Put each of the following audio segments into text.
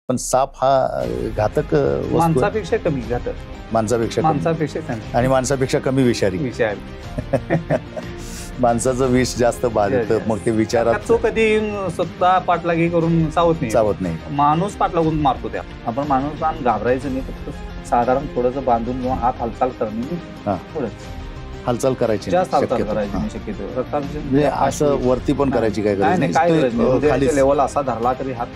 पण साप हा घातक वस्तू आहे. माणसापेक्षा कमी घातक, माणसापेक्षा आणि माणसापेक्षा कमी विषारी. माणसाचं विष जास्त बाधतं, मग ते विचारात तो कधी स्वतः पाठलागी करून चावत नाही. माणूस पाठलागून मारतो त्या. आपण माणूस घाबरायचं नाही, फक्त साधारण थोडंसं बांधून किंवा हात हालचाल करणे, थोडंच हालचाल करायची, जास्त हालचाल करायची नाही शक्यतो. म्हणजे असं वरती पण करायची काय गरज नाही, खाली लेवल असा धरला तरी हात.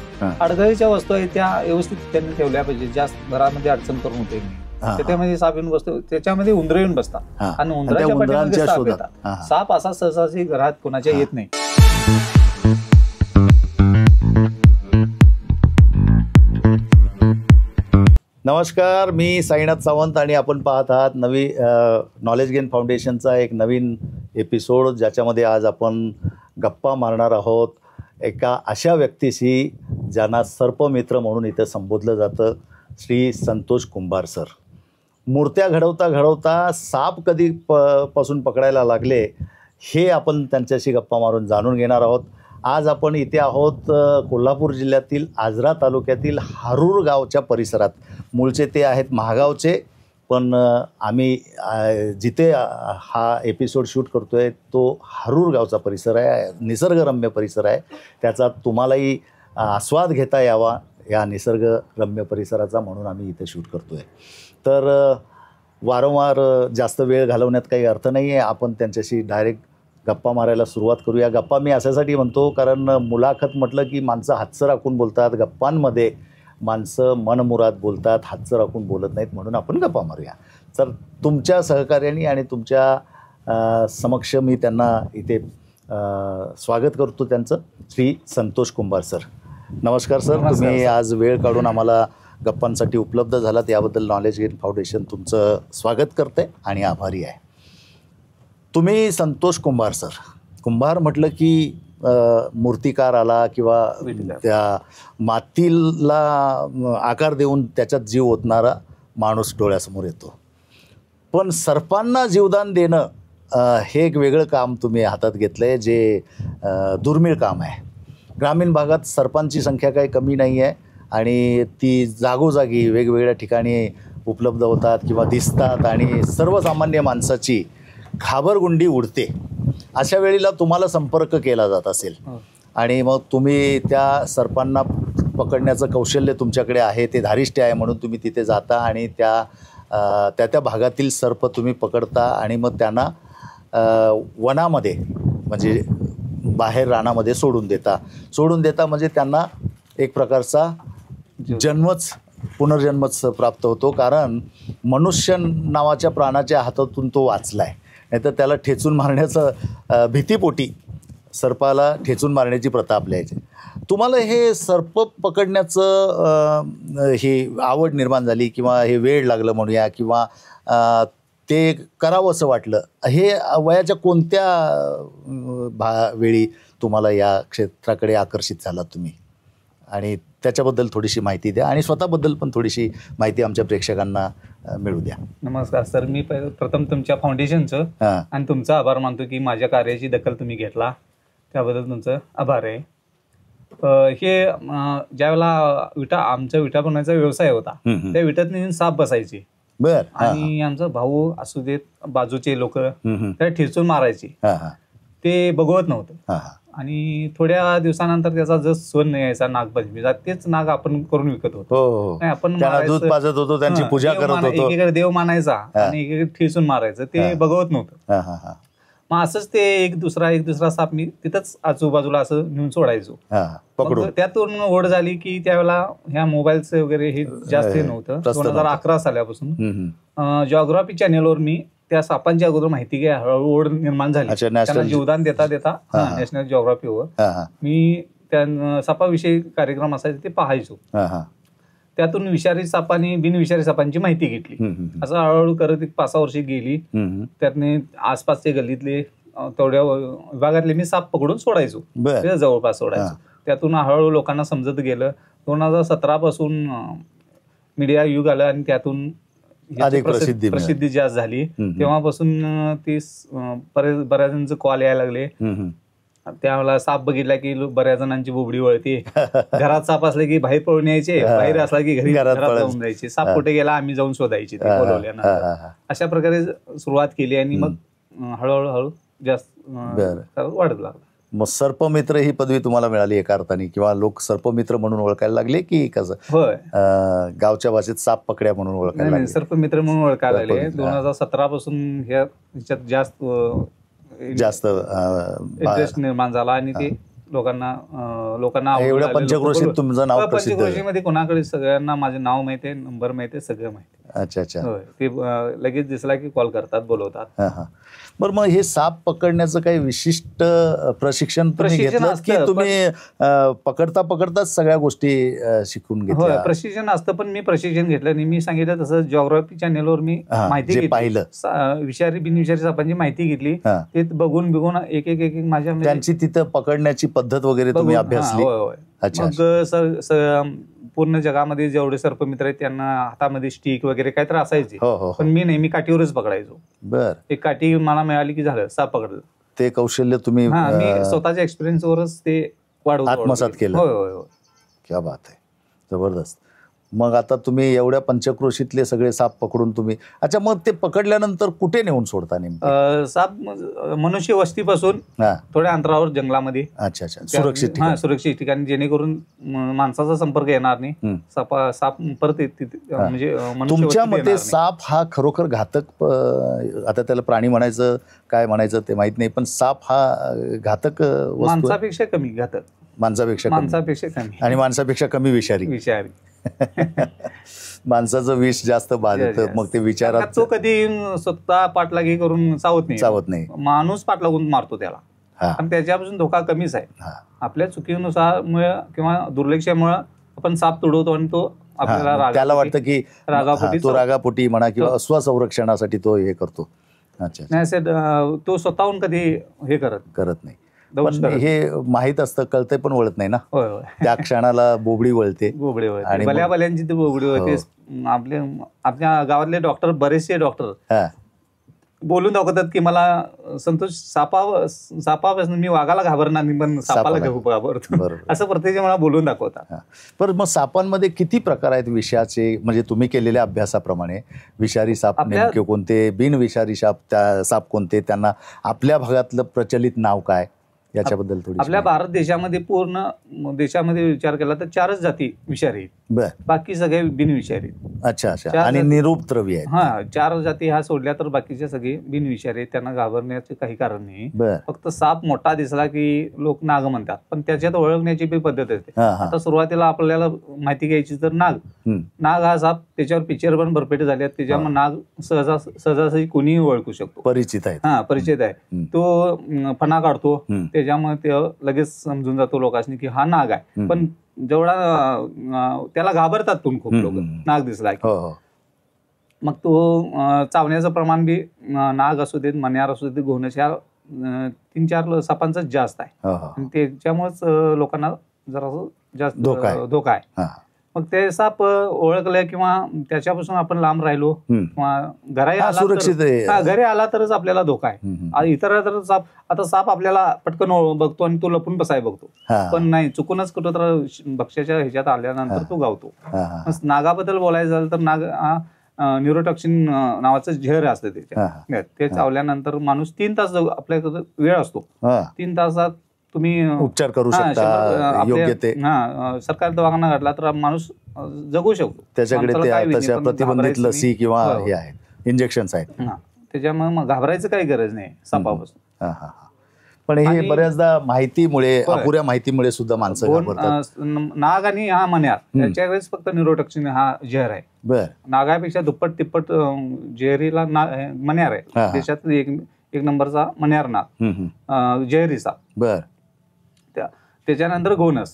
अडगळीच्या वस्तू आहेत त्या व्यवस्थित त्यांनी ठेवल्या पाहिजे, जास्त घरामध्ये अडचण करून होते. त्याच्यामध्ये साप येऊन बसतो, त्याच्यामध्ये उंदरं येऊन बसतात आणि उंदराच्या पाठीमध्ये साप येतात. साप असा सहसा घरात कोणाच्या येत नाही. नमस्कार, मी साईनाथ सावंत आणि आपण पाहत आहात नॉलेज गेन फाउंडेशनचा एक नवीन एपिसोड, ज्याच्यामध्ये आज आपण गप्पा मारणार आहोत एका अशा व्यक्तीशी ज्यांना सर्पमित्र म्हणून इथं संबोधलं जातं, श्री संतोष कुंभार सर. मूर्त्या घडवता घडवता साप कधी पासून पकडायला लागले हे आपण त्यांच्याशी गप्पा मारून जाणून घेणार आहोत. आज आपण इथे आहोत कोल्हापूर जिल्ह्यातील आजरा तालुक्यातील हारूर गावच्या परिसरात. मूळचे ते आहेत महागावचे, पण आम्ही जिथे हा एपिसोड शूट करतो आहे तो हारूर गावचा परिसर आहे, निसर्गरम्य परिसर आहे. त्याचा तुम्हालाही आस्वाद घेता यावा या निसर्गरम्य परिसराचा, म्हणून आम्ही इथे शूट करतो आहे. तर वारंवार जास्त वेळ घालवण्यात काही अर्थ नाही आहे, आपण त्यांच्याशी डायरेक्ट गप्पा मारायला सुरुवात करूया. गप्पा मी अशासाठी म्हणतो कारण मुलाखत म्हटलं की माणसं हातचं राखून बोलतात, गप्पांमध्ये माणसं मनमुराद बोलतात, हातचं राखून बोलत नाहीत, म्हणून आपण गप्पा मारूया. तर तुमच्या सहकार्याने आणि तुमच्या समक्ष मी त्यांना इथे स्वागत करतो त्यांचं. श्री संतोष कुंभार सर, नमस्कार सर. तुम्ही आज वेळ काढून आम्हाला गप्पांसाठी उपलब्ध झालात, याबद्दल नॉलेज गेन फाउंडेशन तुमचं स्वागत करते आणि आभारी आहे. तुम्ही संतोष कुंभार सर, कुंभार म्हटलं की मूर्तिकार आला किंवा त्या मातीला आकार देऊन त्याच्यात जीव ओतणारा माणूस डोळ्यासमोर येतो. पण सर्पांना जीवदान देणं हे एक वेगळं काम तुम्ही हातात घेतलं आहे, जे दुर्मिळ काम आहे. ग्रामीण भागात सर्पांची संख्या काही कमी नाही आहे आणि ती जागोजागी वेगवेगळ्या ठिकाणी उपलब्ध होतात किंवा दिसतात आणि सर्वसामान्य माणसाची घाबरगुंडी उडते. अशा वेळेला तुम्हाला संपर्क केला जात असेल आणि मग तुम्ही त्या सर्पांना पकडण्याचं कौशल्य तुमच्याकडे आहे, ते धारिष्ट आहे, म्हणून तुम्ही तिथे जाता आणि त्या भागातील सर्प तुम्ही पकडता आणि मग त्यांना वनामध्ये म्हणजे बाहेर रानामध्ये सोडून देता म्हणजे त्यांना एक प्रकारचा पुनर्जन्मच प्राप्त होतो. कारण मनुष्य नावाच्या प्राण्याच्या हातातून तो वाचला आहे, नाही तर त्याला ठेचून मारण्याचं भीतीपोटी सर्पाला ठेचून मारण्याची प्रथा आपल्या याची. तुम्हाला हे सर्प पकडण्याचं ही आवड निर्माण झाली किंवा हे वेळ लागलं म्हणूया किंवा ते करावं असं वाटलं, हे वयाच्या कोणत्या वेळी तुम्हाला या क्षेत्राकडे आकर्षित झालात तुम्ही, आणि त्याच्याबद्दल थोडीशी माहिती द्या आणि स्वतःबद्दल पण थोडीशी माहिती आमच्या प्रेक्षकांना मिळू द्या. नमस्कार सर, मी प्रथम तुमच्या फाउंडेशनचं आणि तुमचा आभार मानतो की माझ्या कार्याची दखल तुम्ही घेतला, त्याबद्दल तुमचं आभार आहे. हे ज्यावेळेला आमचा विटा बनवायचा व्यवसाय होता, त्या विटात नेऊन साप बसायचे. बर. आणि आमचा भाऊ असू देत, बाजूचे लोक त्या ठेचून मारायचे, ते बघवत नव्हतं. आणि थोड्या दिवसानंतर त्याचा जो सण यायचा नागपंचमीचा, तेच नाग आपण करून विकत होतो. आपण दूध पाजत होतो, त्यांची पूजा करत होतो, एकीकडे देव मानायचा आणि एकीकडे ठेचून मारायचं, ते बघवत नव्हतं. मग असंच ते एक दुसरा साप मी तिथंच आजूबाजूला असं नेऊन सोडायचो. त्यातून ओढ झाली की त्यावेळेला ह्या मोबाईलचं वगैरे हे जास्त नव्हतं. 2011 सालापासून जॉग्राफी चॅनेलवर मी त्या सापांची अगोदर माहिती घ्या हळूहळू ओढ निर्माण झाली. त्यांना जीवदान देता नॅशनल जॉग्राफीवर मी त्या सापाविषयी कार्यक्रम असायचे ते पाहायचो. त्यातून विषारी सापांनी बिनविषारी सापांची माहिती घेतली. असं हळूहळू करत 5-6 वर्षी गेली. त्यातने आसपासचे गल्लीतले तेवढ्या विभागातले मी साप पकडून सोडायचो, जवळपास सोडायचो. त्यातून हळूहळू लोकांना समजत गेलं. 2017 पासून मीडिया युग आलं आणि त्यातून प्रसिद्धी जास्त झाली. तेव्हापासून ती बऱ्याच जणांचे कॉल यायला लागले त्यावेळेला साप बघितला की बऱ्याच जणांची बोबडी वळते. घरात साप असले की बाहेर पळून यायचे, बाहेर असला की घरात जाऊन जायचे. साप कुठे गेला आम्ही जाऊन शोधायचे ते बोलवल्यानंतर. अशा प्रकारे सुरुवात केली आणि मग हळूहळू जास्त वाढत लागला. मग सर्पमित्र ही पदवी तुम्हाला मिळाली एका अर्थाने, किंवा लोक सर्पमित्र म्हणून ओळखायला लागले की कसं? होय, गावच्या भाषेत साप पकड्या म्हणून ओळखायला लागले. सर्पमित्र म्हणून ओळखायला लागले. 2017 पासून ह्याच्यात जास्त इंटरेस्ट निर्माण झाला आणि ते लोकांना एवढ्या पंचक्रोशीत तुमचं नाव प्रसिद्ध आहे. पंचक्रोशीमध्ये कोणाकडे सगळ्यांना माझे नाव माहिती आहे, नंबर माहिती आहे, सगळं माहिती आहे. अच्छा अच्छा. ते लगेच दिसला की कॉल करतात, बोलवतात. बरं, मग हे साप पकडण्याचं काही विशिष्ट प्रशिक्षण घेतलं की तुम्ही पकडताच सगळ्या गोष्टी शिकून घेतल्या? प्रशिक्षण असतं, पण मी प्रशिक्षण घेतलं नाही. मी सांगितलं तसं जिओग्राफी चॅनेलवर मी माहिती घेतली, पाहिलं, विषारी बिनविषारी सापांची माहिती घेतली. ते बघून एक एक माझ्या त्यांची तिथं पकडण्याची पद्धत वगैरे तुम्ही अभ्यासली? मग पूर्ण जगामध्ये जेवढे सर्पमित्र आहेत त्यांना हातामध्ये स्टिक वगैरे काय तर असायचे, पण मी नेहमी काठीवरच पकडायचो. बर. एक काठी मला मिळाली की झालं, साप पकडलं. ते कौशल्य तुम्ही मी स्वतःच्या एक्सपिरियन्सवरच ते आत्मसात केलं? होय. क्या बात आहे, जबरदस्त. मग आता तुम्ही एवढ्या पंचक्रोशीतले सगळे साप पकडून तुम्ही, अच्छा, मग ते पकडल्यानंतर कुठे नेऊन सोडता नेमकं? साप मनुष्य वस्तीपासून थोड्या अंतरावर जंगलामध्ये. अच्छा अच्छा, सुरक्षित सुरक्षित ठिकाणी, जेणेकरून माणसाचा संपर्क येणार नाही. साप परत म्हणजे तुमच्या मते साप हा खरोखर घातक, आता त्याला प्राणी म्हणायचं काय म्हणायचं ते माहित नाही, पण साप हा घातक माणसापेक्षा कमी घातक, माणसापेक्षा कमी आणि माणसापेक्षा कमी विषारी. माणसाचं विष जास्त बाधतं, मग ते विचारात तो कधी स्वतः पाठलागी करून चावत नाही. माणूस पाठलागून मारतो त्याला, आणि त्याच्यापासून धोका कमीच आहे. आपल्या चुकीनुसार किंवा दुर्लक्षामुळे आपण साप तुडवतो आणि तो आपल्याला त्याला वाटतं की तो रागापोटी म्हणा किंवा स्वसंरक्षणासाठी तो हे करतो. नाही, तो स्वतःहून कधी हे करत नाही. हे माहित असतं, कळतंय पण वळत नाही ना. त्या क्षणाला बोबडी वळते आणि भल्याभल्यांची ती बोबडी वळते. आपल्या गावातले डॉक्टर, बरेचसे डॉक्टर बोलून दाखवतात की मला संतोष, सापापासून मी वाघाला घाबरणार नाही, पण सापाला घाबरतो, असं प्रत्येक मला बोलून दाखवतात. पण मग सापांमध्ये किती प्रकार आहेत विषाचे, म्हणजे तुम्ही केलेल्या अभ्यासाप्रमाणे विषारी साप नेमके कोणते, बिनविषारी साप कोणते, त्यांना आपल्या भागातलं प्रचलित नाव काय, याच्याबद्दल थोडी? आपल्या भारत देशामध्ये, पूर्ण देशामध्ये विचार केला तर 4च जाती विषारी आहेत, बाकी सगळे बिनविषारी. अच्छा अच्छा, आणि निरुपद्रवी आहेत. 4 जाती ह्या सोडल्या तर बाकीचे सगळे बिनविषारी आहेत, त्यांना घाबरण्याचे काही कारण नाही. फक्त साप मोठा दिसला की लोक नाग म्हणतात, पण त्याच्यात ओळखण्याची पद्धत असते. आता सुरुवातीला आपल्याला माहिती घ्यायची तर नाग हा साप, त्याच्यावर पिक्चर पण भरपेट झाले, त्याच्यामुळे नाग सहजासहजी कोणीही ओळखू शकतो, परिचित आहे. परिचित आहे. तो फणा काढतो, त्याच्यामुळे ते लगेच समजून जातो लोकांनी की हा नाग आहे. पण जेवढा त्याला घाबरतात पण खूप लोक नाग दिसला की. मग तो चावण्याचं प्रमाण बी नाग असू देत, मण्यार असू देत, घोणस, ह्या 3-4 सापांच जास्त आहे. त्याच्यामुळेच लोकांना जरा जास्त धोका आहे. मग ते साप ओळखलं किंवा त्याच्यापासून आपण लांब राहिलो किंवा घरी आला तरच आपल्याला धोका आहे. इतर साप, आता साप आपल्याला पटकन बघतो आणि तो लपून बसाय बघतो, पण नाही, चुकूनच कुठं तर भक्ष्याच्या ह्याच्यात आल्यानंतर तो गावतो. नागाबद्दल बोलायचं झालं तर नाग न्यूरोटॉक्सिन नावाचं झेर असतं त्याच्यात. ते चावल्यानंतर माणूस 3 तास आपल्याकडे वेळ असतो, 3 तासात तुम्ही उपचार करू शकता योग्य ते. सरकारी दवाखाना घातला तर माणूस जगू शकतो. त्याच्याकडे प्रतिबंधित लसी किंवा हे आहेत, इंजेक्शन्स आहेत. त्याच्यामुळे मग घाबरायचं काही गरज नाही सापापासून. पण हे बऱ्याचदा माहितीमुळे, अपुऱ्या माहितीमुळे सुद्धा माणसं घाबरतात. नाग आणि हा मण्यार याच्याकडेच फक्त न्यूरोटॉक्सिन हा झेर आहे. नागापेक्षा दुप्पट तिप्पट झेरीला मण्यार आहे. देशात एक नंबरचा मण्यार नाग, झेरीचा. त्याच्यानंतर घोणस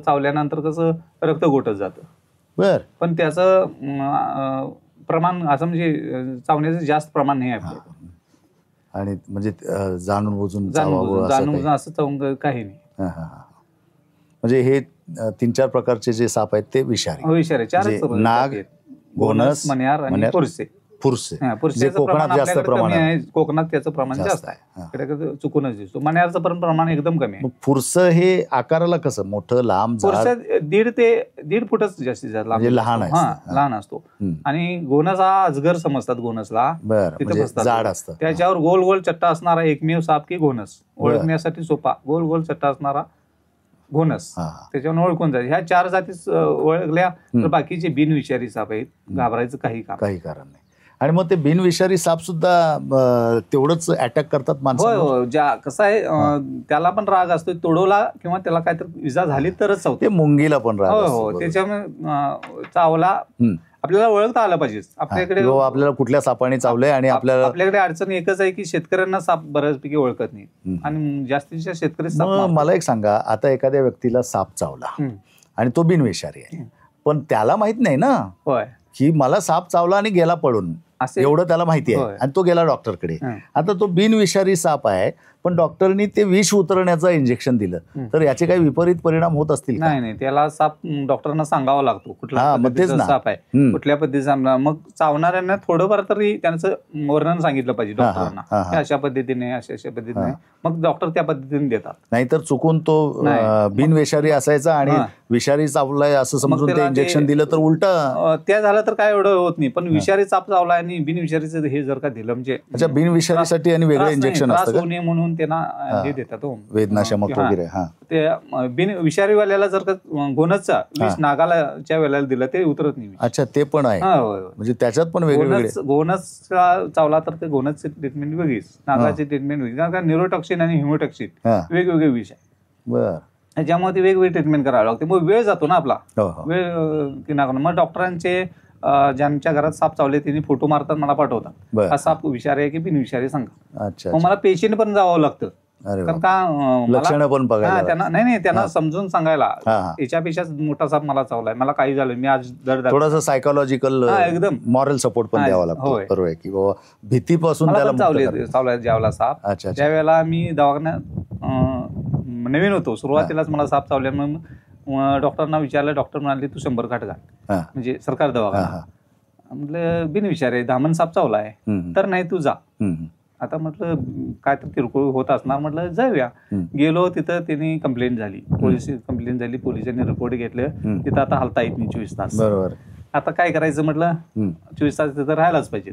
चावल्यानंतर कसं रक्त गोटत जातं, पण त्याचं प्रमाण असं म्हणजे चावण्याचं जास्त प्रमाण नाही आहे. आणि म्हणजे जाणून बुजून असं चावून काही नाही. म्हणजे हे 3-4 प्रकारचे जे साप आहेत ते विषारी. 4 नाग, घोणस, मण्यार आणि कोरसे. फुरसे पुरसेचं कोकणात प्रमाण जास्त आपल्याकडे कमी प्रमाण आहे, कोकणात त्याचं प्रमाण जास्त आहे, इकडे चुकूनच दिसतो. मण्याचं पण प्रमाण एकदम कमी आहे. फुरसं हे आकाराला कसं मोठं लांब पुरसा 1.5 फुटच जास्तीत जास्त म्हणजे लहान आहे, लहान असतो. आणि घोणस हा अजगर समजतात घोणसला, तिथे जाड असतं. त्याच्यावर गोल गोल चट्टा असणारा एकमेव साप की घोणस, ओळखण्यासाठी सोपा गोल गोल चट्टा असणारा घोणस, त्याच्यावर ओळखून जाईल. ह्या 4 जाती ओळखल्या तर बाकीचे बिनविषारी साप आहेत, घाबरायचं काही कारण नाही. आणि मग ते बिनविषारी साप सुद्धा तेवढंच अटॅक करतात माणसाला. होय, कसं आहे, त्याला पण राग असतो, तोडवला किंवा त्याला काहीतरी इजा झाली तरच चावते. मुंगीला पण राग हो, त्याच्यामुळे चावला आपल्याला ओळखता आलं पाहिजे. आपल्याकडे आपल्याला कुठल्या सापाने चावलंय आणि आपल्याकडे अडचण एकच आहे की शेतकऱ्यांना साप बऱ्याचपैकी ओळखत नाही आणि जास्तीच्या शेतकरी साप. मला एक सांगा, आता एखाद्या व्यक्तीला साप चावला आणि तो बिनविषारी आहे, पण त्याला माहित नाही ना की मला साप चावला आणि गेला पडून, एवढं त्याला माहिती आहे आणि तो गेला डॉक्टरकडे. आता तो बिनविषारी साप आहे, पण डॉक्टरनी ते विष उतरण्याचं इंजेक्शन दिलं, तर याचे काही विपरीत परिणाम होत असतील? नाही, त्याला साप डॉक्टरना सांगावा लागतो कुठला पद्धतीचा साप आहे, कुठल्या पद्धतीचा. मग चावणाऱ्यांना थोडंफार तरी त्यांचं वर्णन सांगितलं पाहिजे डॉक्टरांना, अशा पद्धतीने अशा पद्धतीने, मग डॉक्टर त्या पद्धतीने देतात. नाहीतर चुकून तो बिनविषारी असायचा आणि विषारी चावलाय असं समजून ते इंजेक्शन दिलं तर उलट त्या झालं तर काय एवढं होत नाही. पण विषारी साप चावला आणि बिनविषारीचं हे जर का दिलं म्हणजे बिनविषारीसाठी आणि वेगळं इंजेक्शन असतं म्हणून त्यांना हे देतात वेदनाशमक वगैरे. ते बिनविषारीवाल्याला जर का घोणसचा विष नागाच्या वेळेला दिलं ते उतरत नाही. अच्छा, ते पण आहे, म्हणजे त्याच्यात पण वेगवेगळे. घोणसचा चावला तर ते घोणसची ट्रीटमेंट वेगळीच, नागाची ट्रीटमेंट वेगळी, कारण न्यूरोटॉक्सिन आणि ह्युमोटॉक्सिन वेगवेगळे विष आहे. बरं, त्याच्यामध्ये वेगवेगळी ट्रीटमेंट करावी लागते. मग वेळ जातो ना आपला, वेळ. मग डॉक्टरांचे ज्यांच्या घरात साप चावले त्यांनी फोटो मारतात, मला पाठवतात, हा साप विषारी आहे की बिनविषारी सांगा. मग मला पेशंट पण जावं लागतं, कारण का लक्षणं पण बघायला त्यांना नाही त्यांना समजून सांगायला, याच्यापेक्षा मोठा साप मला चावलाय, मला काही झालं, मी आज दर्द. थोडासा सायकोलॉजिकल एकदम मॉरल सपोर्ट पण द्यावा लागतो. बरोबर आहे की बाबा भीतीपासून त्याला चावलाय ज्यावेळेला साप, त्यावेळेला मी दवाखान्यात नवीन होतो, सुरुवातीलाच मला साप चावल्यामुळे डॉक्टरांना विचारलं, डॉक्टर म्हणाले तू 100 खाट घाल, म्हणजे सरकार दवाखाना. म्हटलं बिनविषारी धामण साप चावला आहे, तर नाही तू जा. आता म्हटलं काय तर किरकोळ होत असणार, म्हटलं जाऊया. गेलो, तिथं त्यांनी कंप्लेंट झाली, पोलिसांनी रिपोर्ट घेतलं, तिथं आता हलता येत नाही 24 तास. बरोबर. आता काय करायचं म्हटलं, 24 तास तिथं राहायलाच पाहिजे,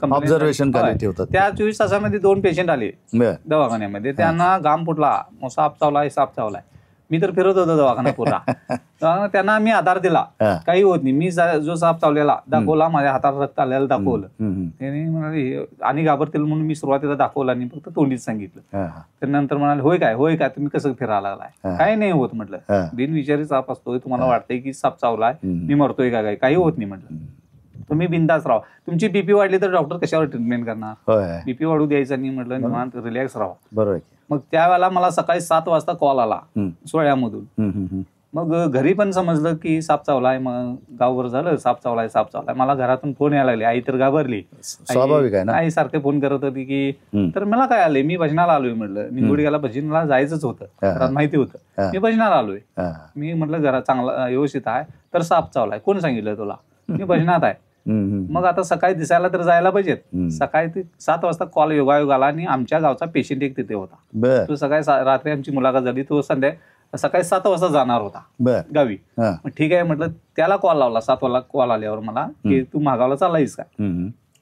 ऑब्झर्वेशन ठेवतात. त्या 24 तासामध्ये 2 पेशंट आले दवाखान्यामध्ये, त्यांना घाम फुटला, साप चावलाय. मी तर फिरत होतो दवाखाना पुरा. त्यांना मी आधार दिला, काही होत नाही. मी जो साप चावलेला दाखवला, माझ्या हातात रक्त आलेलं दाखवलं, त्यांनी म्हणाले आणि घाबरतील म्हणून मी सुरुवातीला दाखवला आणि फक्त तोंडीच सांगितलं. त्यानंतर म्हणाले होय काय तुम्ही कसं फिरायला लागलाय? काही नाही होत म्हटलं, बिनविषारी साप असतोय, तुम्हाला वाटतंय की साप चावलाय, मी मरतोय का? काही होत नाही म्हटलं, तुम्ही बिंदास राहा. तुमची बीपी वाढली तर डॉक्टर कशावर ट्रीटमेंट करणार? बीपी वाढू द्यायचं नाही म्हटलं, निवांत रिलॅक्स राहा. बरोबर. मग त्यावेळेला मला सकाळी 7 वाजता कॉल आला सोहळ्यामधून. मग घरी पण समजलं की साप चावलाय, मग गावभर झालं साप चावलाय. मला घरातून फोन यायला लागले, आई तर घाबरली, स्वाभाविक आहे ना, आई सारखे फोन करत होती की. तर मला काय आलंय, मी भजनाला आलोय म्हटलं, निगुडग्याला भजनाला जायचंच होतं, घरात माहिती होतं, मी भजनाला आलोय. मी म्हटलं घरात चांगला व्यवस्थित आहे, तर साप चावलाय, कोण सांगितलं तुला? मी भजनात आहे. मग आता सकाळी दिसायला तर जायला पाहिजेत. सकाळी 7 वाजता कॉल योगायोग आला आणि आमच्या गावचा पेशंट एक तिथे होता. तो सकाळी रात्री आमची मुलाखत झाली, तो सकाळी 7 वाजता जाणार होता गावी. ठीक आहे म्हटलं, त्याला कॉल लावला 7 वाजता कॉल आल्यावर मला की तू मागावला चाललायस का?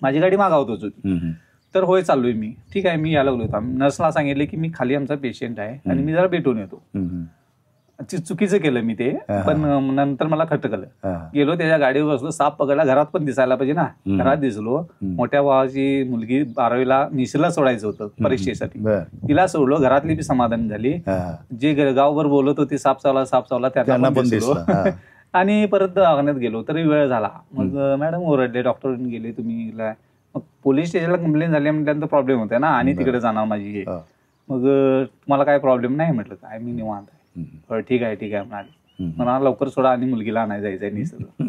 माझी गाडी मागावतोच होती. तर होय चाललोय मी. ठीक आहे, मी यायला लागलो होतो. नर्सला सांगितले की मी खाली आमचा पेशंट आहे आणि मी जरा भेटून येतो. चुकीचं केलं मी ते, पण नंतर मला खटकलं. गेलो, त्याच्या गाडीवर बसलो, साप पकडला. घरात पण दिसायला पाहिजे ना, घरात दिसलो. मोठ्या भावाची मुलगी 12वीला निशीला सोडायचं होतं परीक्षेसाठी, तिला सोडलो. घरातली बी समाधान झाली. जे गावभर बोलत होते साप चावला त्यांना पण दिसलो. आणि परत दवाखान्यात गेलो तरी वेळ झाला. मग मॅडम ओरडले, डॉक्टर गेले, तुम्ही. मग पोलीस स्टेशनला कंप्लेंट झाली म्हटल्यानंतर प्रॉब्लेम होता ना, आणि तिकडे जाणार माझी हे. मग तुम्हाला काय प्रॉब्लेम नाही म्हटलं, काय मी निवांत आहे. ठीक आहे म्हणाले. मला लवकर सोडा आणि मुलगीला आणायला जायचंय निसर्ग.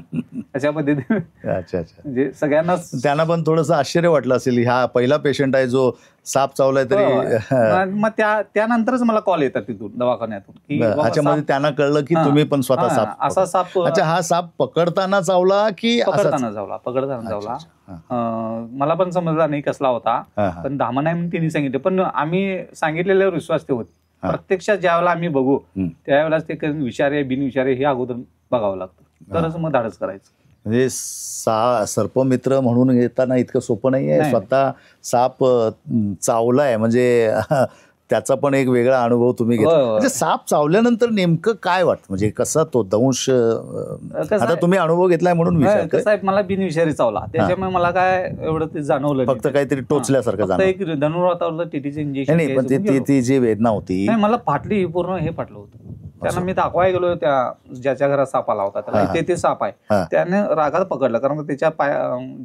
अशा पद्धतीने अच्छा अच्छा. म्हणजे सगळ्यांनाच त्यांना पण थोडंसं आश्चर्य वाटलं असेल, हा पहिला पेशंट आहे जो साप चावलाय तरी. मग त्यानंतरच मला कॉल येतात तिथून दवाखान्यातून की अच्छा, म्हणजे त्यांना कळलं की तुम्ही पण स्वतः साप असा साप. अच्छा, हा साप पकडताना चावला की पकडताना चावला. मला पण समजला नाही कसला होता, पण धामा नाही म्हणून त्यांनी सांगितलं. पण आम्ही सांगितलेल्यावर विश्वास ठेवत प्रत्यक्षात ज्यावेळेला आम्ही बघू त्यावेळेलाच ते विषारी आहे बिनविषारी हे अगोदर बघावं लागतं, तरच मग धाडस करायचं. म्हणजे सर्पमित्र म्हणून येताना इतकं सोपं नाही आहे. स्वतः साप चावलाय म्हणजे त्याचा पण एक वेगळा अनुभव तुम्ही घेतला. म्हणजे साप चावल्यानंतर नेमकं काय वाटतं, म्हणजे कसा तो दंश, आता तुम्ही अनुभव घेतलाय म्हणून विचारतोय. साहेब मला बिनविषारी चावला, त्याच्यामुळे मला काय एवढं ते जाणवलं, फक्त काहीतरी टोचल्यासारखं जाणवलं. एक धनुर्वातावरलं टीटीचं इंजेक्शन. नाही, पण ती जी वेदना होती मला फाटली पूर्ण, हे फाटलं होतं. त्यांना मी दाखवायला गेलो, त्या ज्याच्या घरात साप आला होता त्याला ते साप आहे, त्याने रागात पकडलं, कारण त्याच्या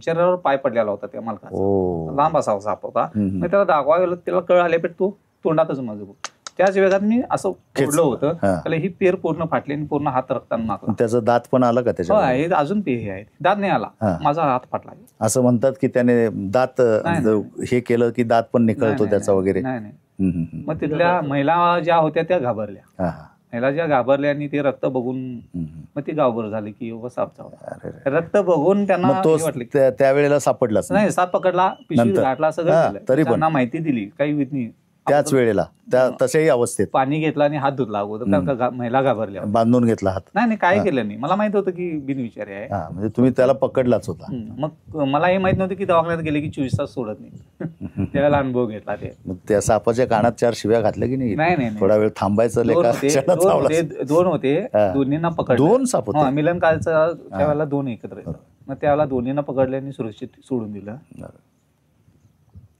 शरीरावर पाय पडलेला होता त्या मालकाचा, लांब असा साप होता. मी त्याला दाखवायला गेलो, त्याला कळ आले पण तो तोंडातच माझं. त्याच वेळात मी असं फोडलं होतं त्याला, ही पेर पूर्ण फाटली आणि पूर्ण हात रक्तानं मागला. त्याचं दात पण आलं का त्याच्या? हे अजून ते हे आहे, दात नाही आला, माझा हात फाटला. असं म्हणतात की त्याने दात हे केलं की दात पण निकळतो त्याचा वगैरे. नाही. मग तिथल्या महिला ज्या होत्या त्या घाबरल्या, महिला ज्या घाबरल्या आणि ते रक्त बघून मग ते गावभर झाले की साप चावला. रक्त बघून त्यांना वाटलं त्यावेळेला सापडलाच नाही. साप पकडला, पिशवी घातला, सगळं तरी पण त्यांना माहिती दिली, काही होत नाही. त्याच वेळेला तशाही अवस्थेत पाणी घेतला आणि हात धुतला अगोदर, महिला घाबरल्या, बांधून घेतला हात. नाही काय केलं नाही, मला माहित होतं की बिनविषारी आहे. म्हणजे तुम्ही त्याला पकडलाच होता. मग मला हे माहित नव्हतं की दवाखान्यात गेले की 24 तास सोडत नाही. त्याला अनुभव घेतला. त्या सापाच्या कानात 4 शिव्या घातल्या की नाही? थोडा वेळ थांबायचं. 2 होते, दोन्हींना पकडले. 2 साप होते. मिलन कालचा त्यावेळेला 2 एकत्र येतात. मग त्यावेळेला दोन्हींना पकडले आणि सुरक्षित सोडून दिलं.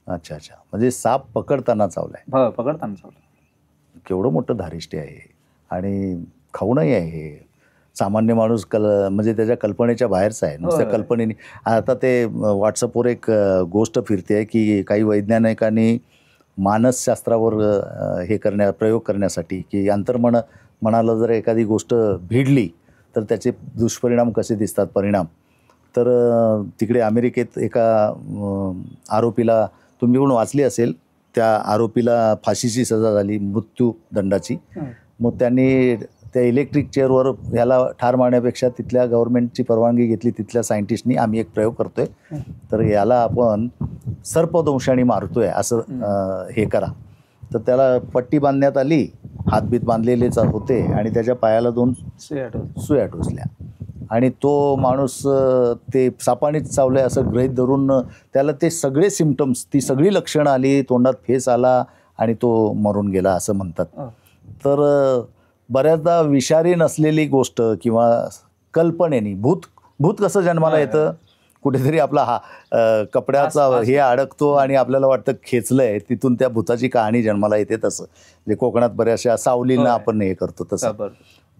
अच्छा अच्छा, म्हणजे साप पकडताना चावलाय. पकडताना चावलाय. केवढं मोठं धारिष्ट्य आहे आणि खाऊनही आहे. सामान्य माणूस म्हणजे त्याच्या कल्पनेच्या बाहेरचा आहे. नुसत्या कल्पनेने. आता ते व्हॉट्सअपवर एक गोष्ट फिरते की काही वैज्ञानिकांनी मानसशास्त्रावर प्रयोग करण्यासाठी की मनाला जर एखादी गोष्ट भिडली तर त्याचे दुष्परिणाम कसे दिसतात, परिणाम. तर तिकडे अमेरिकेत एका आरोपीला, तुम्ही पण वाचली असेल, त्या आरोपीला फाशीची सजा झाली, मृत्यूदंडाची. मग त्यांनी त्या इलेक्ट्रिक चेअरवर ह्याला ठार मारण्यापेक्षा तिथल्या गव्हर्नमेंटची परवानगी घेतली. तिथल्या सायंटिस्टनी आम्ही एक प्रयोग करतोय, तर याला आपण सर्पदंशाने मारतोय असं हे करा. तर त्याला पट्टी बांधण्यात आली, हातबीत बांधलेलेच होते आणि त्याच्या पायाला 2 सुया टोचल्या आणि तो माणूस ते सापानेच चावलंय असं गृहीत धरून त्याला ते सगळे सिम्पटम्स, ती सगळी लक्षणं आली, तोंडात फेस आला आणि तो मरून गेला असं म्हणतात. तर बऱ्याचदा विषारी नसलेली गोष्ट किंवा कल्पनेनी भूत कसं जन्माला येतं, कुठेतरी आपला कपड्याचा हे अडकतो आणि आपल्याला वाटतं खेचलंय, तिथून त्या भूताची कहाणी जन्माला येते. तसं म्हणजे कोकणात बऱ्याचशा सावलींना आपण हे करतो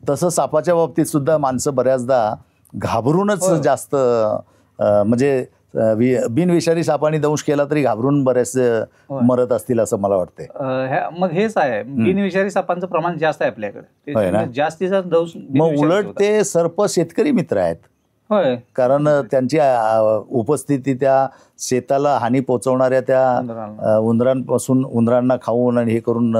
तसं सापाच्या बाबतीत सुद्धा माणसं बऱ्याचदा घाबरूनच जास्त, म्हणजे बिनविषारी सापाने दंश केला तरी घाबरून बरेच मरत असतील असं मला वाटतंय. मग हेच आहे, बिनविषारी सापांचं प्रमाण जास्त आहे आपल्याकडे, जास्तीचा दंश. मग उलट ते सर्प शेतकरी मित्र आहेत. कारण त्यांची उपस्थिती त्या शेताला हानी पोहोचवणाऱ्या त्या उंदरांपासून, उंदरांना खाऊन आणि हे करून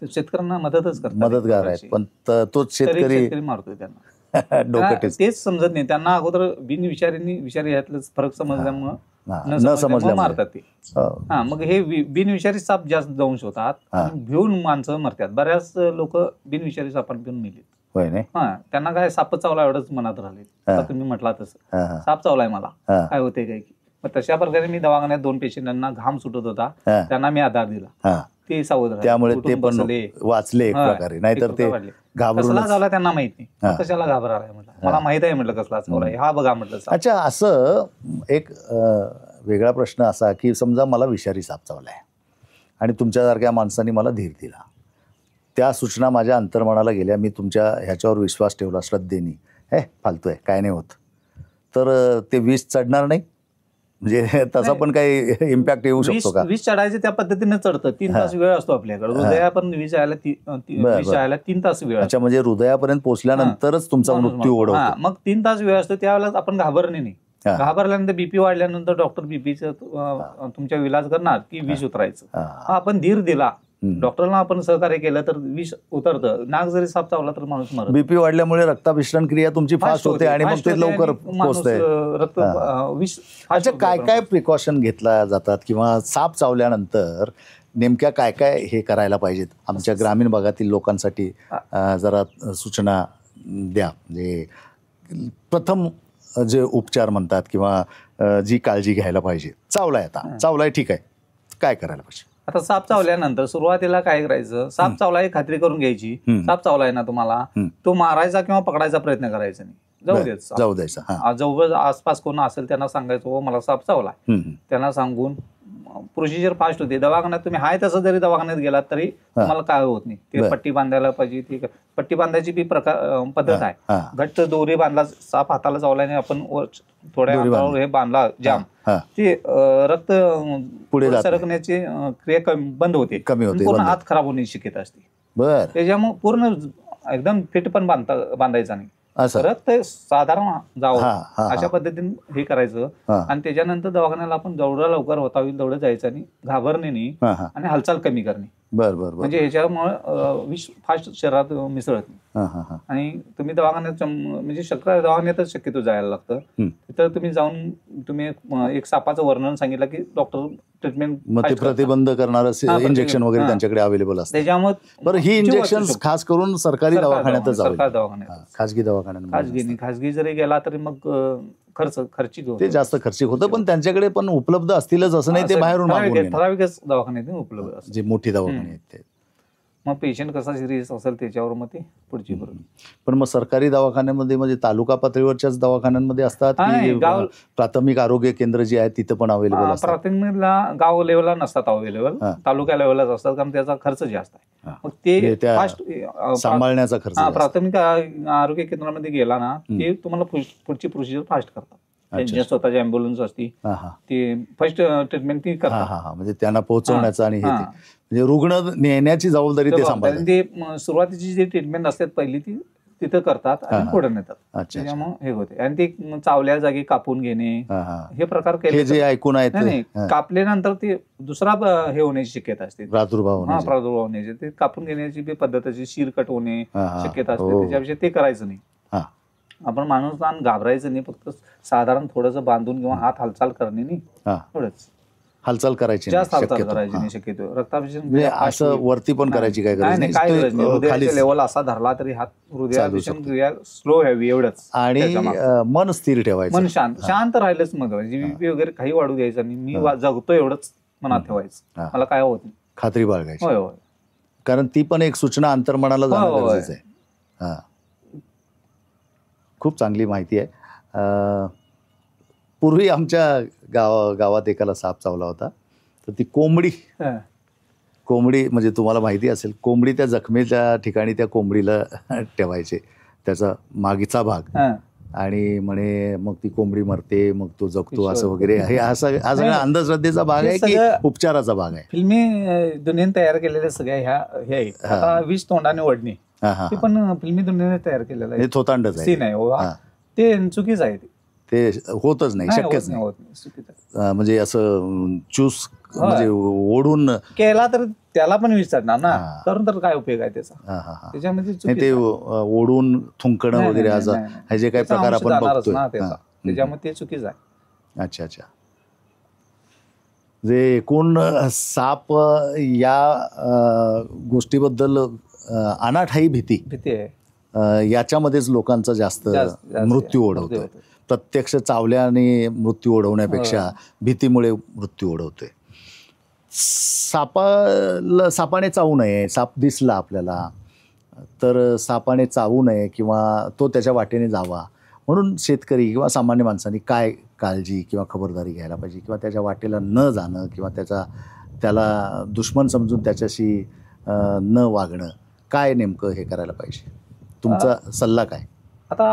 शेतकऱ्यांना मदतगार आहेत. पण तोच शेतकरी मारतोय त्यांना. तेच समजत नाही त्यांना. अगोदर बिनविषारी विषारी यातलं फरक समजल्यामुळं न समजल्या मारतात ते. मग हे बिनविषारी साप जास्त दंश होतात, भिवून माणसं मरतात. बऱ्याच लोक बिनविषारी सापान पिऊन मेले. त्यांना काय साप चावला एवढंच मनात राहिले. तुम्ही म्हटला तसं साप चावलाय मला, काय होते काय की. मग तशा प्रकारे मी दवाखान्यात 2 पेशंटांना घाम सुटत होता, त्यांना मी आधार दिला. ते सावध, त्यामुळे ते पण वाचले एक प्रकारे. नाहीतर ते घाबरून चावला त्यांना माहित नाही, कशाला घाबरायला म्हटलं, मला माहित आहे म्हटलं कसला चावलाय, हा बघा म्हटलं. अच्छा, असं एक वेगळा प्रश्न असा की समजा मला विषारी साप चावलाय आणि तुमच्यासारख्या माणसांनी मला धीर दिला, त्या सूचना माझ्या अंतर्मनाला गेल्या, मी तुमच्या ह्याच्यावर विश्वास ठेवला श्रद्धेने, फालतू आहे, काय नाही होत, तर ते विष चढणार नाही म्हणजे तसा पण काही इम्पॅक्ट येऊ शकतो का? विष चढायचे त्या पद्धतीने चढतं. 3 तास वेळ असतो आपल्याकडे. हृदया पण विष यायला 3 तास वेळ. अच्छा, म्हणजे हृदयापर्यंत पोहोचल्यानंतरच तुमचा मृत्यू ओढवतो. मग 3 तास वेळ असतो. त्यावेळेला आपण घाबरणे नाही. घाबरल्यानंतर बीपी वाढल्यानंतर डॉक्टर बीपीचं तुमच्या इलाज करणार की विष उतरायचं. आपण धीर दिला, डॉक्टरला आपण सहकार्य केलं तर विष उतरतं. नाक जरी साप चावला तर माणूस मरतो. बीपी वाढल्यामुळे रक्ताभिसरण क्रिया तुमची फास्ट होते आणि मग ते लवकर पोहोचते. रक्त विष. अच्छा, काय काय प्रिकॉशन घेतल्या जातात किंवा साप चावल्यानंतर नेमक्या काय काय हे करायला पाहिजेत आमच्या ग्रामीण भागातील लोकांसाठी जरा सूचना द्या. म्हणजे प्रथम जे उपचार म्हणतात किंवा जी काळजी घ्यायला पाहिजे. चावलाय ठीक आहे, काय करायला पाहिजे? आता साप चावल्यानंतर सुरुवातीला काय करायचं? साप चावला ही खात्री करून घ्यायची. साप चावलाय ना तुम्हाला, तो मारायचा किंवा पकडायचा प्रयत्न करायचा नाही. जाऊ द्यायचा. जवळ आसपास कोण असेल त्यांना सांगायचं हो मला साप चावलाय. त्यांना सांगून प्रोसिजर फास्ट होते. दवाखान्यात तुम्ही हाय तसं जरी दवाखान्यात गेलात तरी तुम्हाला काय होत नाही. ते पट्टी बांधायला पाहिजे. ती पट्टी बांधायची बी पद्धत आहे. घट्ट दोरी बांधला, साप हाताला चावल्याने आपण थोड्या अंतरावर हे बांधला जाम, ते रक्त पुढे सरकण्याची क्रिया बंद होते, पूर्ण हात खराब होण्याची शक्यता असते. त्याच्यामुळे पूर्ण एकदम फिट पण बांधायचा नाही. रक्त साधारण जावं अशा पद्धतीने हे करायचं. आणि त्याच्यानंतर दवाखान्याला आपण जेवढं लवकर होता होईल तेवढं जायचं आणि घाबरणे नाही आणि हालचाल कमी करणे. म्हणजे ह्याच्यामुळे विष फास्ट शरीरात मिसळत नाही. आणि तुम्ही दवाखान्यात म्हणजे दवाखान्यातच शक्यतो जायला लागतं. तिथं तुम्ही जाऊन तुम्ही एक सापाचं वर्णन सांगितलं की डॉक्टर ट्रीटमेंट प्रतिबंध करणारं इंजेक्शन वगैरे त्यांच्याकडे अवेलेबल असतं. त्याच्यामुळे बरं, ही इंजेक्शन खास करून सरकारी दवाखान्यातच, खासगी दवाखान्यात खासगी जरी गेला तरी मग खर्चिक होतं, ते जास्त खर्चिक होतं. पण त्यांच्याकडे पण उपलब्ध असतीलच असं नाही, ते बाहेरून ठराविकच दवाखान्यात उपलब्ध असतात जे मोठी दवाखाने आहेत ते. मग पेशंट कसा सिरियस असेल त्याच्यावर मग ते पुढची बरोबर. पण मग सरकारी दवाखान्यामध्ये म्हणजे तालुका पातळीवरच्याच दवाखान्यांमध्ये असतात की प्राथमिक आरोग्य केंद्र जे आहेत तिथं पण अवेलेबल असतात? प्राथमिकला गाव लेवलला नसतात अवेलेबल, तालुका लेवललाच असतात, कारण त्याचा खर्च जास्त आहे. मग ते फास्ट सांभाळण्याचा खर्च. प्राथमिक आरोग्य केंद्रामध्ये गेला ना ते तुम्हाला पुढची प्रोसिजर फास्ट करतात. त्यांच्या स्वतःची अँब्युलन्स असती, ती फर्स्ट ट्रीटमेंट ती करतात. म्हणजे त्यांना पोहोचवण्याचं आणि हे म्हणजे रुग्ण नेण्याची जबाबदारी ते सांभाळतात. ते सुरुवातीची जी ट्रीटमेंट असते पहिली ती तिथं करतात आणि पुढे नेतात. त्याच्यामुळे हे होते. आणि ते चावल्या जागी कापून घेणे हे प्रकार केले जे ऐकून आहेत नाही, कापल्यानंतर ते दुसरा हे होण्याची शक्यता असते, प्रादुर्भाव होण्याची. ते कापून घेण्याची बी पद्धतीची शिरकट होणे शक्यता असते. त्याच्यापेक्षा ते करायचं नाही. आपण माणूस घाबरायचं नाही, फक्त साधारण थोडंसं बांधून किंवा हात हालचाल करणे नाही, थोडंच हालचाल करायची, जास्त हालचाल करायची नाही शक्यतो. रक्ताभिषेक असं वरती पण करायची काय गरज नाही, काय गरज नाही. हृदयाचा लेवल असा धरला तरी हात हृदयाभिषेक क्रिया स्लो व्हावी एवढंच. आणि मन स्थिर ठेवायचं, मन शांत राहिलंच मग. बीपी वगैरे काही वाढू द्यायचं नाही. मी जगतो एवढंच मनात ठेवायचं, मला काय होत नाही, खात्री बाळगायची. होय होय, कारण ती पण एक सूचना अंतर्मनाला जाणं गरजेचं आहे. खूप चांगली माहिती आहे. पूर्वी आमच्या गावात एकाला साप चावला होता, तर ती कोंबडी म्हणजे तुम्हाला माहिती असेल, कोंबडी त्या जखमेच्या ठिकाणी त्या कोंबडीला ठेवायचे, त्याचा मागीचा भाग, आणि म्हणे मग ती कोंबडी मरते मग तो जगतो असं वगैरे. हे असं अंधश्रद्धेचा भाग आहे की उपचाराचा भाग आहे? फिल्मी दुनियेने तयार केलेल्या सगळ्या ह्या हे आहेत. आता विष तोंडाने ओढणे ते पण फिल्मी दुनियेने तयार केलेलं आहे, थोतांडच सीन आहे. ते चुकीच आहे, ते होतच नाही, शक्यच नाही. म्हणजे असं चूस म्हणजे ओढून केला तर त्याला पण विचारणार ना, करून तर काय उपयोग आहे त्याचा? त्याच्यामध्ये ते ओढून थुंकणं वगैरे हे जे काही प्रकार आपण बघतोय त्याच्यामध्ये ते चुकीचं आहे. अच्छा अच्छा. जे एकूण साप या गोष्टीबद्दल अनाठायी भीती आहे, याच्यामध्येच लोकांचा जास्त मृत्यू ओढवतोय. प्रत्यक्ष चावल्याने मृत्यू ओढवण्यापेक्षा भीतीमुळे मृत्यू ओढवतोय. सापाने चावू नये. साप दिसला आपल्याला तर सापाने चावू नये किंवा तो त्याच्या वाटेने जावा म्हणून शेतकरी किंवा सामान्य माणसांनी काय काळजी किंवा खबरदारी घ्यायला पाहिजे, किंवा त्याच्या वाटेला न जाणं किंवा त्याला दुश्मन समजून त्याच्याशी न वागणं, काय नेमकं हे करायला पाहिजे? तुमचा सल्ला काय? आता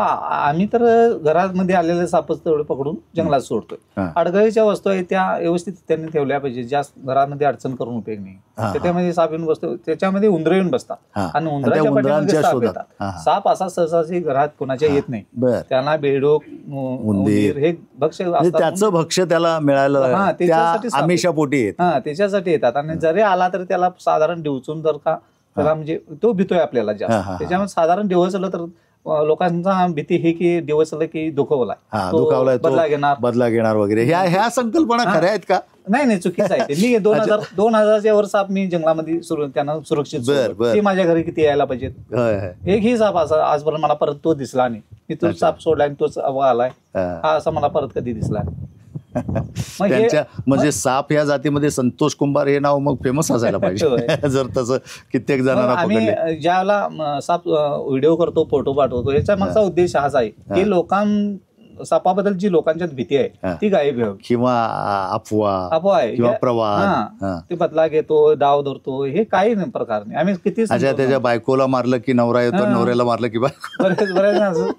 आम्ही तर घरामध्ये आलेले सापच तेवढे पकडून जंगलात सोडतोय. अडगळीच्या वस्तू आहेत त्या व्यवस्थित त्यांनी ठेवल्या पाहिजे, जास्त घरामध्ये अडचण करून उपयोग नाही. त्याच्यामध्ये साप येऊन बसतो, त्याच्यामध्ये उंदरं येऊन बसतात आणि उंदराच्या पाठीमागे साप येतात. साप असा सहसा घरात कोणाच्या येत नाही, त्यांना बेडूक उंदीर हे भक्ष्य त्याचं भक्ष्य त्याला मिळालं आमिषापोटी त्याच्यासाठी येतात. आणि जरी आला तरी त्याला साधारण डिवचून जर का त्याला म्हणजे तो भीतोय आपल्याला जास्त, त्याच्यामुळे साधारण डिवचलं तर लोकांचा भीती हे की दिवसला की दुखावलाय बदला घेणार वगैरे ह्या संकल्पना खऱ्या आहेत का? नाही चुकीचं आहे. मी 2000च्या वर साप मी जंगलामध्ये त्यांना सुरक्षित ते माझ्या घरी किती यायला पाहिजेत. एकही साप असा आजपर्यंत मला परत तो दिसला नाही. मी तो साप सोडलाय आणि तोच आलाय हा असा मला परत कधी दिसला नाही. त्यांच्या म्हणजे साप या जातीमध्ये संतोष कुंभार हे नाव मग फेमस असायला पाहिजे जर तसं कित्येक जणांना. आम्ही ज्यावेळेला साप व्हिडिओ करतो, फोटो पाठवतो, याचा मागचा उद्देश हाच आहे की सापाबद्दल जी लोकांच्यात भीती आहे ती गायब व्हावी किंवा अफवा आहे किंवा प्रवाद ते बदला घेतो, डाव धरतो, हे काही प्रकार नाही. आम्ही किती त्याच्या बायकोला मारलं की नवरा येतो, नवऱ्याला मारलं की बायको.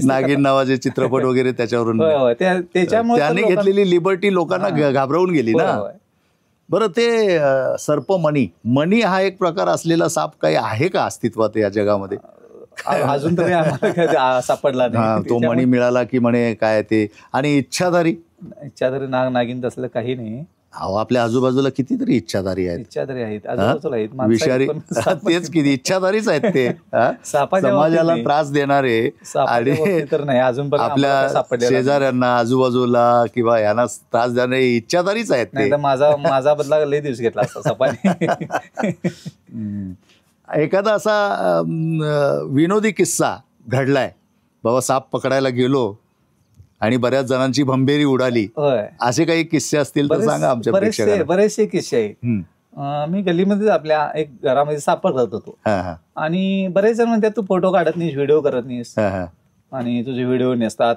नागिन नावाचे चित्रपट वगैरे त्याच्यावरून त्याने घेतलेली लिबर्टी लोकांना घाबरवून गेली ना. बरं, ते सर्पमणी मणी हा एक प्रकार असलेला साप काही आहे का अस्तित्वात या जगामध्ये? अजून तरी आम्हाला सापडला नाही. तो मणी मिळाला की म्हणे काय ते. आणि इच्छाधारी नाग नागिन तसलं काही नाही. आपल्या आजूबाजूला कितीतरी इच्छाधारी आहेत, आजूबाजूला आहेत विषारी. तेच किती इच्छाधारीच आहेत ते, समाजाला त्रास देणारे. आणि आपल्या शेजाऱ्यांना आजूबाजूला किंवा यांना त्रास देणारे इच्छाधारीच आहेत ते. माझा बदला लय दिवस घेतला असता सापाने. एखादा असा विनोदी किस्सा घडलाय बाबा, साप पकडायला गेलो आणि बऱ्याच जणांची भंबेरी उडाली, असे काही किस्से असतील तर सांगा आमच्या प्रेक्षकांना. बरेचसे किस्से आहेत. मी गल्लीमध्ये आपल्या एक घरामध्ये साप पकडत होतो आणि बरेच जण म्हणतात तू फोटो काढत नाहीस, व्हिडिओ करत नाहीस आणि तुझे व्हिडिओ नसतात,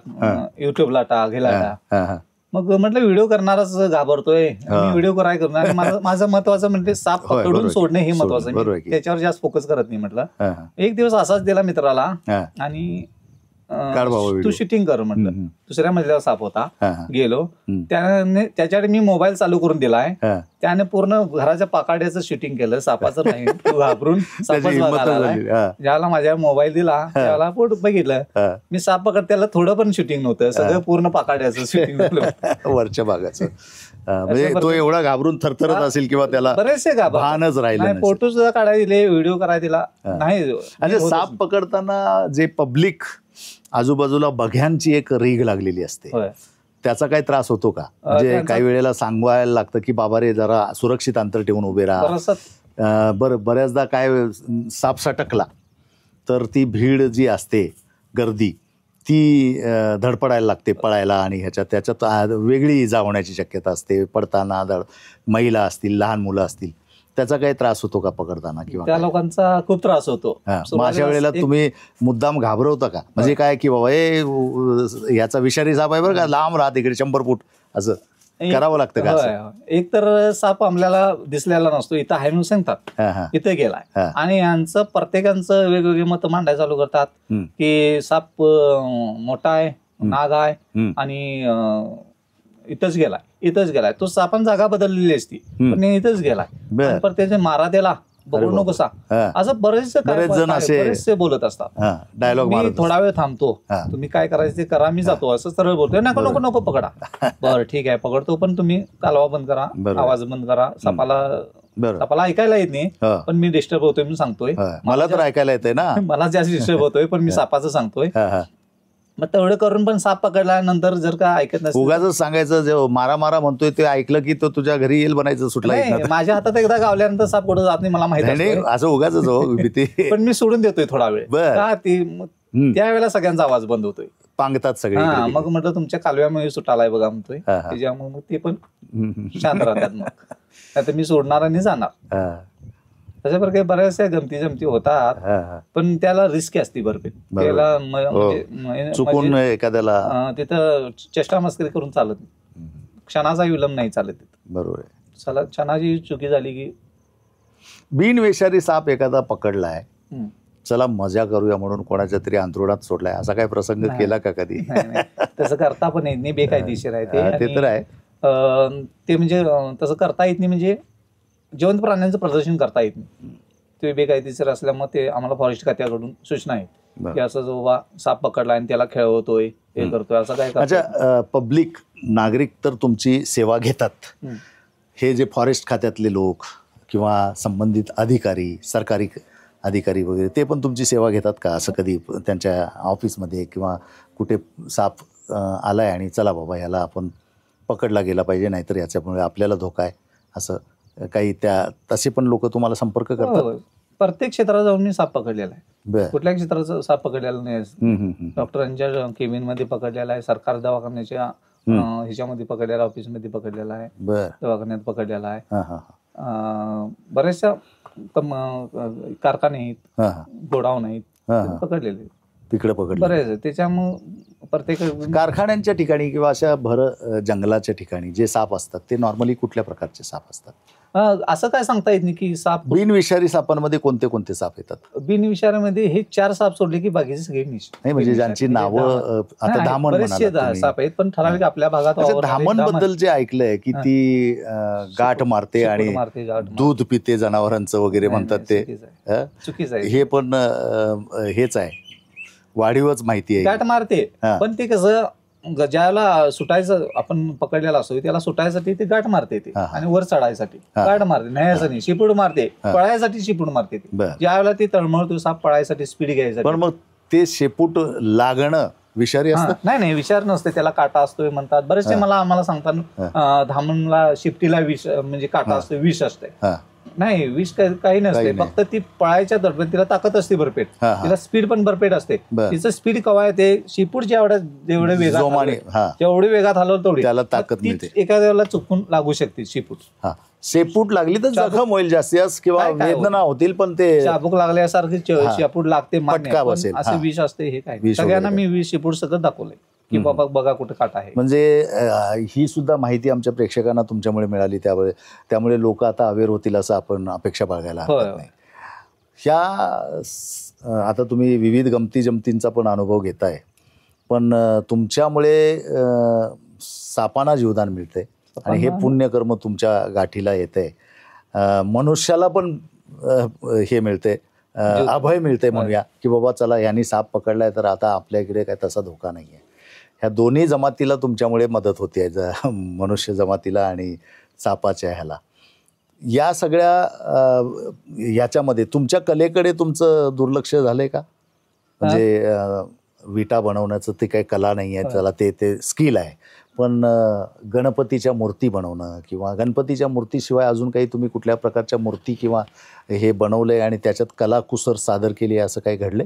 युट्यूबला टाक, हेला टाक. मग म्हटलं व्हिडिओ करणारच घाबरतोय, मी व्हिडिओ करायला करणार. आणि माझं महत्वाचं म्हणजे साप पकडून सोडणे हे महत्वाचं, त्याच्यावर जास्त फोकस करत नाही. म्हटलं एक दिवस असाच दिला मित्राला आणि तू शूटिंग कर म्हटलं. दुसऱ्या मजल्यावर साप होता, गेलो त्याच्याकडे मी मोबाईल चालू करून दिलाय. त्याने पूर्ण घराच्या पाकाड्याचं शूटिंग केलं, सापाचं नाही. घाबरून सापच बघायला ज्याला माझ्या मोबाईल दिला त्याला बघितलं मी साप पकड, त्याला थोडं पण शूटिंग नव्हतं, सगळं पूर्ण पाकाड्याचं शूटिंग झालं वरच्या भागाचं. म्हणजे तो एवढा घाबरून थरथरत असेल किंवा त्याला बरेचसे भानच राहिलं. फोटो सुद्धा काढायला दिले, व्हिडिओ करायला दिला नाही. म्हणजे साप पकडताना जे पब्लिक आजूबाजूला बघ्यांची एक रीघ लागलेली असते, त्याचा काही त्रास होतो का? म्हणजे काही वेळेला सांगवायला लागतं की बाबा रे जरा सुरक्षित अंतर ठेवून उभे राहा. बरं, बऱ्याचदा काय साप सटकला तर ती भीड जी असते, गर्दी, ती धडपडायला लागते पळायला आणि त्याच्यात वेगळी इजा होण्याची शक्यता असते. पडताना महिला असतील, लहान मुलं असतील, त्याचा काही त्रास होतो का पकडताना? किंवा त्या लोकांचा खूप त्रास होतो. अशा वेळेला तुम्ही मुद्दाम घाबरवता का? म्हणजे काय की बाबा याचा विषारी साप आहे बरं का, लांब राहत इकडे 100 फूट, असं करावं लागतं का? एक तर साप आपल्याला दिसलेला नसतो, इथं आहे म्हणून सांगतात इथं गेलाय. आणि यांचं प्रत्येकांचं वेगवेगळी मतं मांडायला चालू करतात की साप मोठा आहे, नाग आहे आणि इथंच गेलाय. तो सापान जागा बदललेली असती पण इथंच गेलाय, पण त्याचे मारा त्याला बघू नको सा, असं बरेचसे बोलत असतात. डायलॉग मी थोडा वेळ थांबतो, तुम्ही काय करायचं ते करा, मी जातो, असं सरळ बोलतोय. नको नको पकडा. बरं ठीक आहे पकडतो, पण तुम्ही कालवा बंद करा, आवाज बंद करा. सापाला ऐकायला येत नाही पण मी डिस्टर्ब होतोय म्हणून सांगतोय. मला तर ऐकायला येतंय ना, मला जास्त डिस्टर्ब होतोय पण मी सापाचं सांगतोय. मग तेवढं करून पण साप पकडल्यानंतर जर का ऐकत नसेल, उगाच सांगायचं जे मारा म्हणतोय ते ऐकलं की तो तुझ्या घरी येईल बनायचं सुटला. माझ्या हातात एकदा गावल्यानंतर साप कुठं जात नाही मला माहिती नाही, असं उगाच भीती. पण मी सोडून देतोय थोडा वेळ का त्यावेळेला सगळ्यांचा आवाज बंद होतोय, पांगतात सगळे. मग म्हटलं तुमच्या कालव्यामुळे सुटालाय बघा म्हणतोय, त्याच्यामुळे मग ते पण शांत राहतात. मग आता मी सोडणार आणि जाणार. तशा प्रकारे बऱ्याचशा गमती होतात पण त्याला रिस्क असते भरपूर. त्याला चुकून एखाद्याला तिथं चेष्टा मस्करी करून चालत नाही, क्षणाचा विलंब नाही चालत तिथं. बरोबर आहे. क्षणाची चुकी झाली की बिनविषारी साप एखादा पकडलाय चला मजा करूया म्हणून कोणाच्या तरी अंथरुणात सोडलाय, असा काय प्रसंग केला का कधी? तसं करता पण येत नाही, बेकायदेशीर आहे ते तर आहे. ते म्हणजे तसं करता येत नाही, म्हणजे जिवंत प्राण्यांचं प्रदर्शन करता येत नाही, ते बेकायदेशीर असल्यामुळे ते आम्हाला फॉरेस्ट खात्याकडून सूचना आहे की असं जो बा साप पकडला आणि त्याला खेळवतोय हे करतोय असं काय. अच्छा, पब्लिक नागरिक तर तुमची सेवा घेतात, हे जे फॉरेस्ट खात्यातले लोक किंवा संबंधित अधिकारी, सरकारी अधिकारी वगैरे, ते पण तुमची सेवा घेतात का? असं कधी त्यांच्या ऑफिसमध्ये किंवा कुठे साप आलाय आणि चला बाबा ह्याला आपण पकडला गेला पाहिजे, नाहीतर याच्यामुळे आपल्याला धोका आहे, असं काही तसे पण लोक तुम्हाला संपर्क करतात? प्रत्येक क्षेत्रात जाऊन मी साप पकडलेला आहे, कुठल्या क्षेत्राचा साप पकडलेला नाही. डॉक्टरांच्या केबिन मध्ये पकडलेला आहे, सरकार दवाखान्याच्या ह्याच्यामध्ये पकडलेला, ऑफिसमध्ये पकडलेला आहे, दवाखान्यात पकडलेला आहे, बऱ्याचशा कारखाने आहेत, गोडाऊन आहेत, पकडलेले तिकडे पकडले बरेच. त्याच्यामुळे प्रत्येक कारखान्यांच्या ठिकाणी किंवा अशा भर जंगलाच्या ठिकाणी जे साप असतात ते नॉर्मली कुठल्या प्रकारचे साप असतात? असं काय सांगता येत नाही की साप. बिनविषारी सापांमध्ये कोणते कोणते साप येतात? बिनविषारीमध्ये हे 4 साप सोडले की बाकीचे सगळे नाही, म्हणजे ज्यांची नावं आता धामण बरेचसे साप आहेत, पण ठराविक आपल्या भागात. धामण बद्दल जे ऐकलंय की ती गाठ मारते आणि दूध पिते जनावरांचं वगैरे म्हणतात, ते चुकीचं आहे. हे पण हेच आहे, वाढीवच माहिती आहे. गाठ मारते, पण ते कसं ज्याला सुटायचं आपण पकडलेला असतो त्याला सुटायसाठी ते गाठ मारते ते, आणि वर चढायसाठी गाठ मारते, न्यायचं नाही, शिपूड मारते, पळायसाठी शिपूड मारते ते. ज्यावेळेला ते तळमळतो साप पळायसाठी स्पीड घ्यायसाठी. पण मग ते शेपूट लागणं विषारी असतं? नाही, विषारी नसते, त्याला काटा असतोय म्हणतात बरेचसे. आम्हाला सांगतात धामणला शिफ्टीला विष म्हणजे काटा असतो, विष असते. नाही, विष काही नसते, फक्त ती पळायच्या दरम्यान तिला ताकद असते भरपेट, तिला स्पीड पण भरपेट असते. तिचं स्पीड कवा येते, शिपूड जेवढे वेगात हलवलं तेवढी त्याला ताकद मिळते. एखाद्याला चुकून लागू शकते शिपूड. शेपूट लागली तर जखम होईल जास्तीत किंवा वेदना होतील, पण ते चाबूक लागल्यासारखी शेपूट लागते, असं विष असते. हे काय सगळ्यांना मी विष शेपूड सगळं दाखवलंय की बाबा बघा कुठे काटा आहे. म्हणजे ही सुद्धा माहिती आमच्या प्रेक्षकांना तुमच्यामुळे मिळाली, त्यामुळे लोक आता अवेअर होतील असं आपण अपेक्षा बाळगायला हरकत नाही. आता तुम्ही विविध गमती जमतींचा पण अनुभव घेताय, पण तुमच्यामुळे सापांना जीवदान मिळतंय आणि हे पुण्यकर्म तुमच्या गाठीला येतंय, मनुष्याला पण हे मिळतंय, अभय मिळतंय म्हणूया की बाबा चला यांनी साप पकडलाय तर आता आपल्या इकडे काय तसा धोका नाही आहे. ह्या दोन्ही जमातीला तुमच्यामुळे मदत होती आहे, मनुष्य जमातीला आणि सापाच्या ह्याला. या सगळ्या ह्याच्यामध्ये तुमच्या कलेकडे तुमचं दुर्लक्ष झालंय का? म्हणजे विटा बनवण्याचं ते काही कला नाही आहे, त्याला ते स्किल आहे, पण गणपतीच्या मूर्ती बनवणं किंवा गणपतीच्या मूर्तीशिवाय अजून काही तुम्ही कुठल्या प्रकारच्या मूर्ती किंवा हे बनवलंय आणि त्याच्यात कलाकुसर सादर केली आहे, असं काही घडलंय?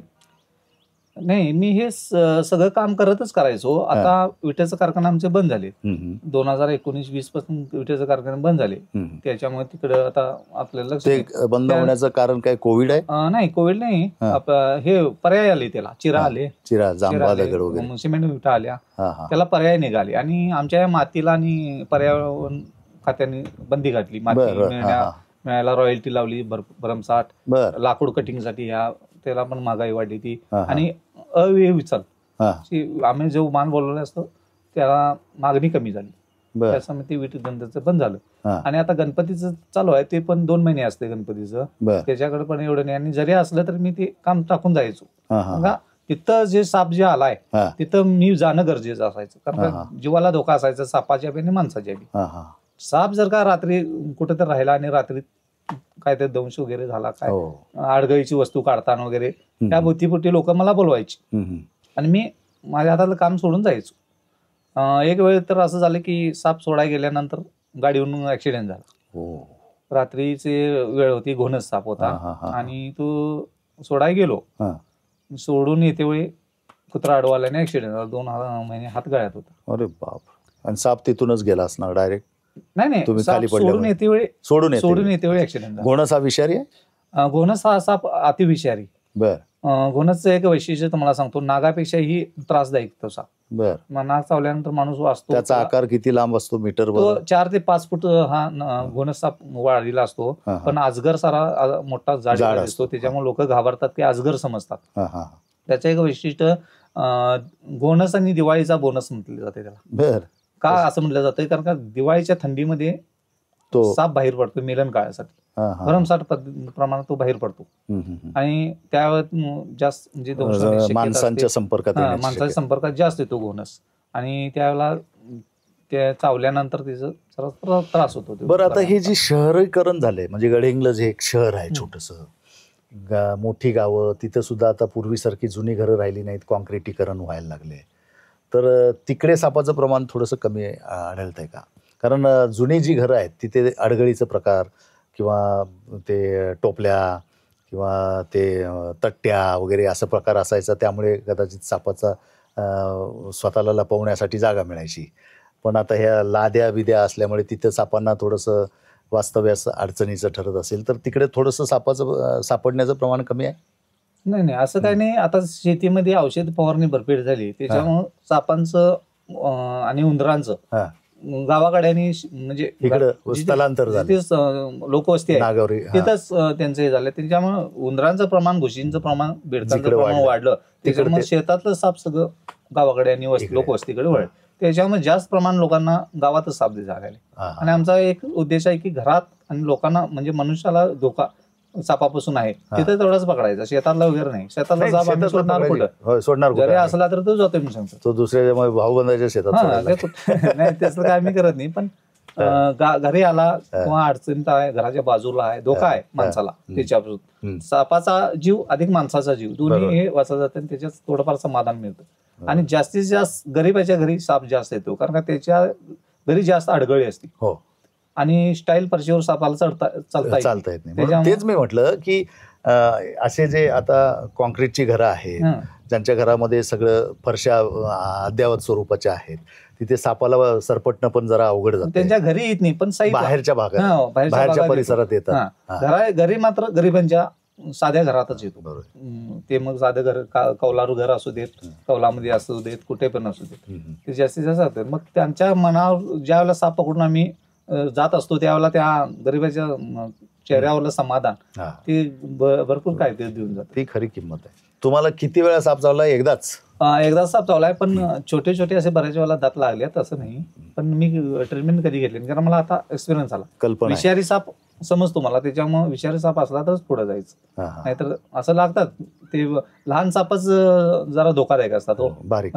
नाही, मी हे सगळं काम करतच करायचो. आता विट्याचं कारखाना आमचे बंद झाले 2019-20 पासून विट्याचं कारखाना बंद झाले. त्याच्यामुळे तिकडे आता आपल्याला बंद होण्याचं कारण काय? कोविड आहे? नाही, कोविड नाही, हे पर्याय आले, त्याला चिरा आले, जांभळा दगड वगैरे, सिमेंट विटा आल्या, त्याला पर्याय निघाले. आणि आमच्या या मातीला आणि पर्यावरण खात्याने बंदी घातली. माती मिळायला रॉयल्टी लावली भरमसाठ, लाकूड कटिंगसाठी त्याला पण महागाई वाढली ती. आणि अविचार आम्ही जो मान बोलवला असतो त्याला मागणी कमी झाली, त्याच्यामुळे ते विट धंद्याचं बंद झालं. आणि आता गणपतीचं चालू आहे, ते पण 2 महिने असते गणपतीचं, त्याच्याकडे पण एवढं नाही. आणि जरी असलं तर मी ते काम टाकून जायचो. तिथं जे साप जे आलाय तिथं मी जाणं गरजेचं असायचं, कारण जीवाला धोका असायचा सापाच्या बी आणि माणसाच्या बी. साप जर का रात्री कुठं तर राहिला आणि रात्री काय ते दंश वगैरे झाला, काय आडगळीची वस्तू काढताना वगैरे, त्या भोवतीपुटी लोक मला बोलवायची आणि मी माझ्या हातातलं काम सोडून जायचो. एक वेळ तर असं झालं की साप सोडायला गेल्यानंतर गाडीवरून ऍक्सिडेंट झाला. रात्रीची वेळ होती, घोणस साप होता आणि तो सोडायला गेलो, सोडून येते वेळी कुत्रा अडवाल्याने ऍक्सिडेंट झाला. 2 महिने हात गळ्यात होता. अरे बाप. आणि साप तिथूनच गेला असणार डायरेक्ट? नाही, सोडून येते वेळी ऍक्सिडेंट. घोणस हा विषारी आहे? घोणस हा साप अतिविषारी. घोणसचं एक वैशिष्ट्य तुम्हाला सांगतो, नागापेक्षाही त्रासदायक तो साप. बर. नाग चावल्यानंतर माणूस वाचतो. त्याचा आकार किती लांब असतो मीटर? तो 4 ते 5 फूट हा घोणस साप वाढलेला असतो. पण अजगर सारा मोठा जाड असतो, त्याच्यामुळे लोक घाबरतात की अजगर समजतात. त्याचं एक वैशिष्ट्य, घोणस आणि दिवाळीचा बोनस म्हटले जाते त्याला. बर. का असं म्हटलं जातं? कारण का दिवाळीच्या थंडीमध्ये तो साप बाहेर पडतो मिलन काळासाठी, भरमसाठ प्रमाणात तो बाहेर पडतो. आणि त्यावेळेस जास्त म्हणजे माणसांच्या संपर्कात जास्त येतो घोणस, आणि त्यावेळेला त्या चावल्यानंतर त्याचा त्रास होतो. बरं, आता हे जे शहरीकरण झालंय, म्हणजे गडहिंग्लज हे एक शहर आहे छोटस, मोठी गावं, तिथं सुद्धा आता पूर्वीसारखी जुनी घरं राहिली नाहीत, कॉन्क्रिटीकरण व्हायला लागले, तर तिकडे सापाचं प्रमाण थोडंसं कमी आढळतंय का? कारण जुनी जी घरं आहेत तिथे अडगळीचं प्रकार किंवा ते टोपल्या किंवा ते तट्ट्या वगैरे असा प्रकार असायचा, त्यामुळे कदाचित सापाचा स्वतःला लपवण्यासाठी जागा मिळायची. पण आता ह्या लाद्या बिद्या असल्यामुळे तिथं सापांना थोडंसं वास्तव्यास अडचणीचं ठरत असेल, तर तिकडे थोडंसं सापडण्याचं प्रमाण कमी आहे. नाही, असं काही नाही. आता शेतीमध्ये औषध फवारणी भरपेट झाली, त्याच्यामुळे सापांचं आणि उंदरांचं गावाकडे म्हणजे स्थलांतर झालं, लोकवस्ती आहे तिथंच त्यांचं हे झालं. त्याच्यामुळे उंदरांचं प्रमाण, घुशींचं प्रमाण, बेडकांचं प्रमाण वाढलं. त्याच्यामुळे शेतातलं साप सगळं गावाकडे आणि लोकवस्तीकडे वळलं. त्याच्यामुळे जास्त प्रमाण लोकांना गावातच साप झालेले. आणि आमचा एक उद्देश आहे की घरात आणि लोकांना, म्हणजे मनुष्याला धोका सापापासून आहे तिथे तेवढाच पकडायचा, शेतातला वगैरे नाही. शेतातला साप आम्ही सोडणार कुठं? जरी असला तर तो जातोय मी सांगतो, तो दुसऱ्या भाऊबंदाच्या शेतात नाही, त्याचं काय आम्ही करत नाही. पण घरी आला किंवा अडचणीत आहे, घराच्या बाजूला आहे, धोका आहे माणसाला, त्याच्यापासून सापाचा जीव अधिक माणसाचा जीव दोन्ही हे वाचत जाते, आणि त्याच्यात थोडंफार समाधान मिळतं. आणि जास्तीत जास्त गरीबाच्या घरी साप जास्त येतो, कारण का त्याच्या घरी जास्त अडगळी असते आणि स्टाईल फरशीवर सापाला चालता येत नाही. तेच मी म्हटलं की असे जे आता कॉन्क्रीटची घरं आहेत, ज्यांच्या घरामध्ये सगळं फरशा अद्यावत स्वरूपाच्या आहेत, तिथे सापाला सरपटणं पण जरा अवघड जातं. त्यांच्या घरी येत नाही, पण बाहेरच्या भागात, बाहेरच्या परिसरात येतात. घरी मात्र गरिबांच्या साध्या घरातच येतो. ते मग साधं घर, कौलारू घर असू देत, कौलामध्ये असू देत, कुठे पण असू देत, ते जास्तीत जास्त. मग त्यांच्या मनावर ज्या वेळेला साप पकडून आम्ही जात असतो, त्यावेळेला त्या गरिबाच्या चेहऱ्यावरलं समाधान ते भरपूर काय ते देऊन जातं. ती खरी किंमत आहे. तुम्हाला किती वेळा साप चावला? एकदाच साप चावलाय, पण छोटे छोटे असे बऱ्याच वेळेला दात लागले, असं नाही. पण मी ट्रीटमेंट कधी घेतली, कारण मला आता एक्सपिरियन्स आला. कल्पना, विषारी साप समजतो मला, त्याच्यामुळे विषारी साप असला तरच पुढे जायचं, नाहीतर असं लागतात. ते लहान सापच जरा धोकादायक असतात,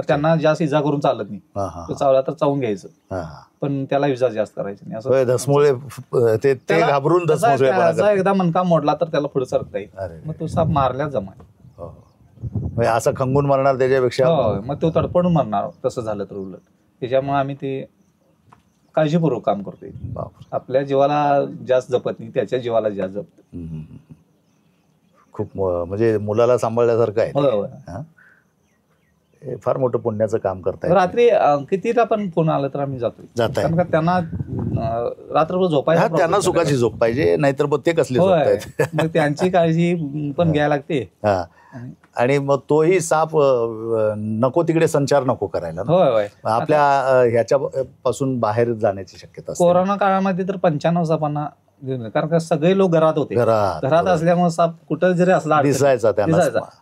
त्यांना जास्त इजा करून चालत नाही. तो चावला तर चावून घ्यायचं, पण त्याला इजा जास्त करायची नाही. असं घाबरून एकदा मनका मोडला तर त्याला पुढे सरकता येईल, मग तो साप मारल्याच जमाय. असं खंगून मारणार त्याच्यापेक्षा, मग तो तडपडून मारणार तसं झालं तर उलट. त्याच्यामुळे आम्ही ते काळजीपूर्वक काम करतोय. आपल्या जीवाला जास्त जपत नाही, त्याच्या जीवाला जास्त जपतो. खूप म्हणजे मुलाला सांभाळल्यासारखं आहे. फार मोठं पुण्याचं काम करताय. रात्री कितीला पण फोन आला तर आम्ही जातोय, कारण का त्यांना रात्रभर झोपायचं, त्यांना सुखाची झोप पाहिजे, नाहीतर मग ते कसली मग त्यांची काळजी पण घ्यायला लागते. आणि मग तोही साप नको तिकडे संचार नको करायला, आपल्या ह्याच्या पासून बाहेर जाण्याची शक्यता. कोरोना काळामध्ये तर 95 सापांना, कारण का सगळे लोक घरात होते, घरात असल्यामुळे साप कुठं जरी असला दिसायचा.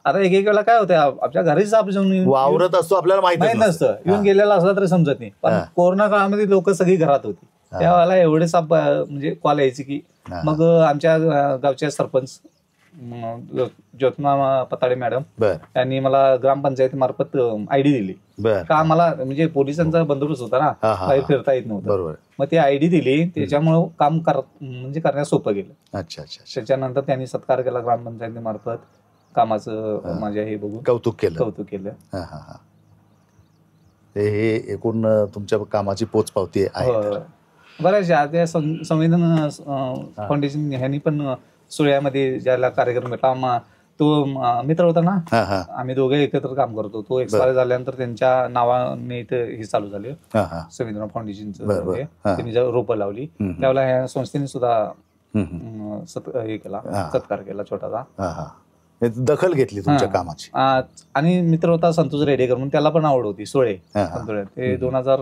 आता एक वेळेला काय होतं, आपल्या घरी साप जाऊन वावरत असतो, आपल्याला माहित नसतं, येऊन गेलेला असला तरी समजत नाही. पण कोरोना काळामध्ये लोक सगळी घरात होती, त्यावेळेला एवढे साप म्हणजे कॉल यायचे की, मग आमच्या गावच्या सरपंच ज्योत्ना पताडे मॅडम यांनी मला ग्रामपंचायती मार्फत आयडी दिली. का मला म्हणजे पोलिसांचा बंदोबस्त होता ना, बाहेर फिरता येत नव्हतं, मग ती आयडी दिली, त्याच्यामुळे काम म्हणजे करण्यास सोपं गेलं. त्याच्यानंतर त्यांनी सत्कार केला ग्रामपंचायती मार्फत, कामाचं माझ्या हे बघून कौतुक केलं. हे एकूण तुमच्या कामाची पोचपावती आहे. बऱ्याचशा संविधान फाउंडेशन ह्यांनी पण सुळ्यामध्ये ज्याला कार्यक्रम भेटला, तो मित्र होता ना, आम्ही दोघे एकत्र काम करतो. तो एक्सपायर झाल्यानंतर त्यांच्या नावाने इथं हे चालू झाले संविधान फाउंडेशनचं, त्यांनी रोपं लावली. त्यावेळेला ह्या संस्थेने सुद्धा हे केला, सत्कार केला छोटासा. दखल घेतली तुमच्या कामाची. आणि मित्र होता संतोष रेडेकर म्हणून, त्याला पण आवड होती सोळे. ते 2000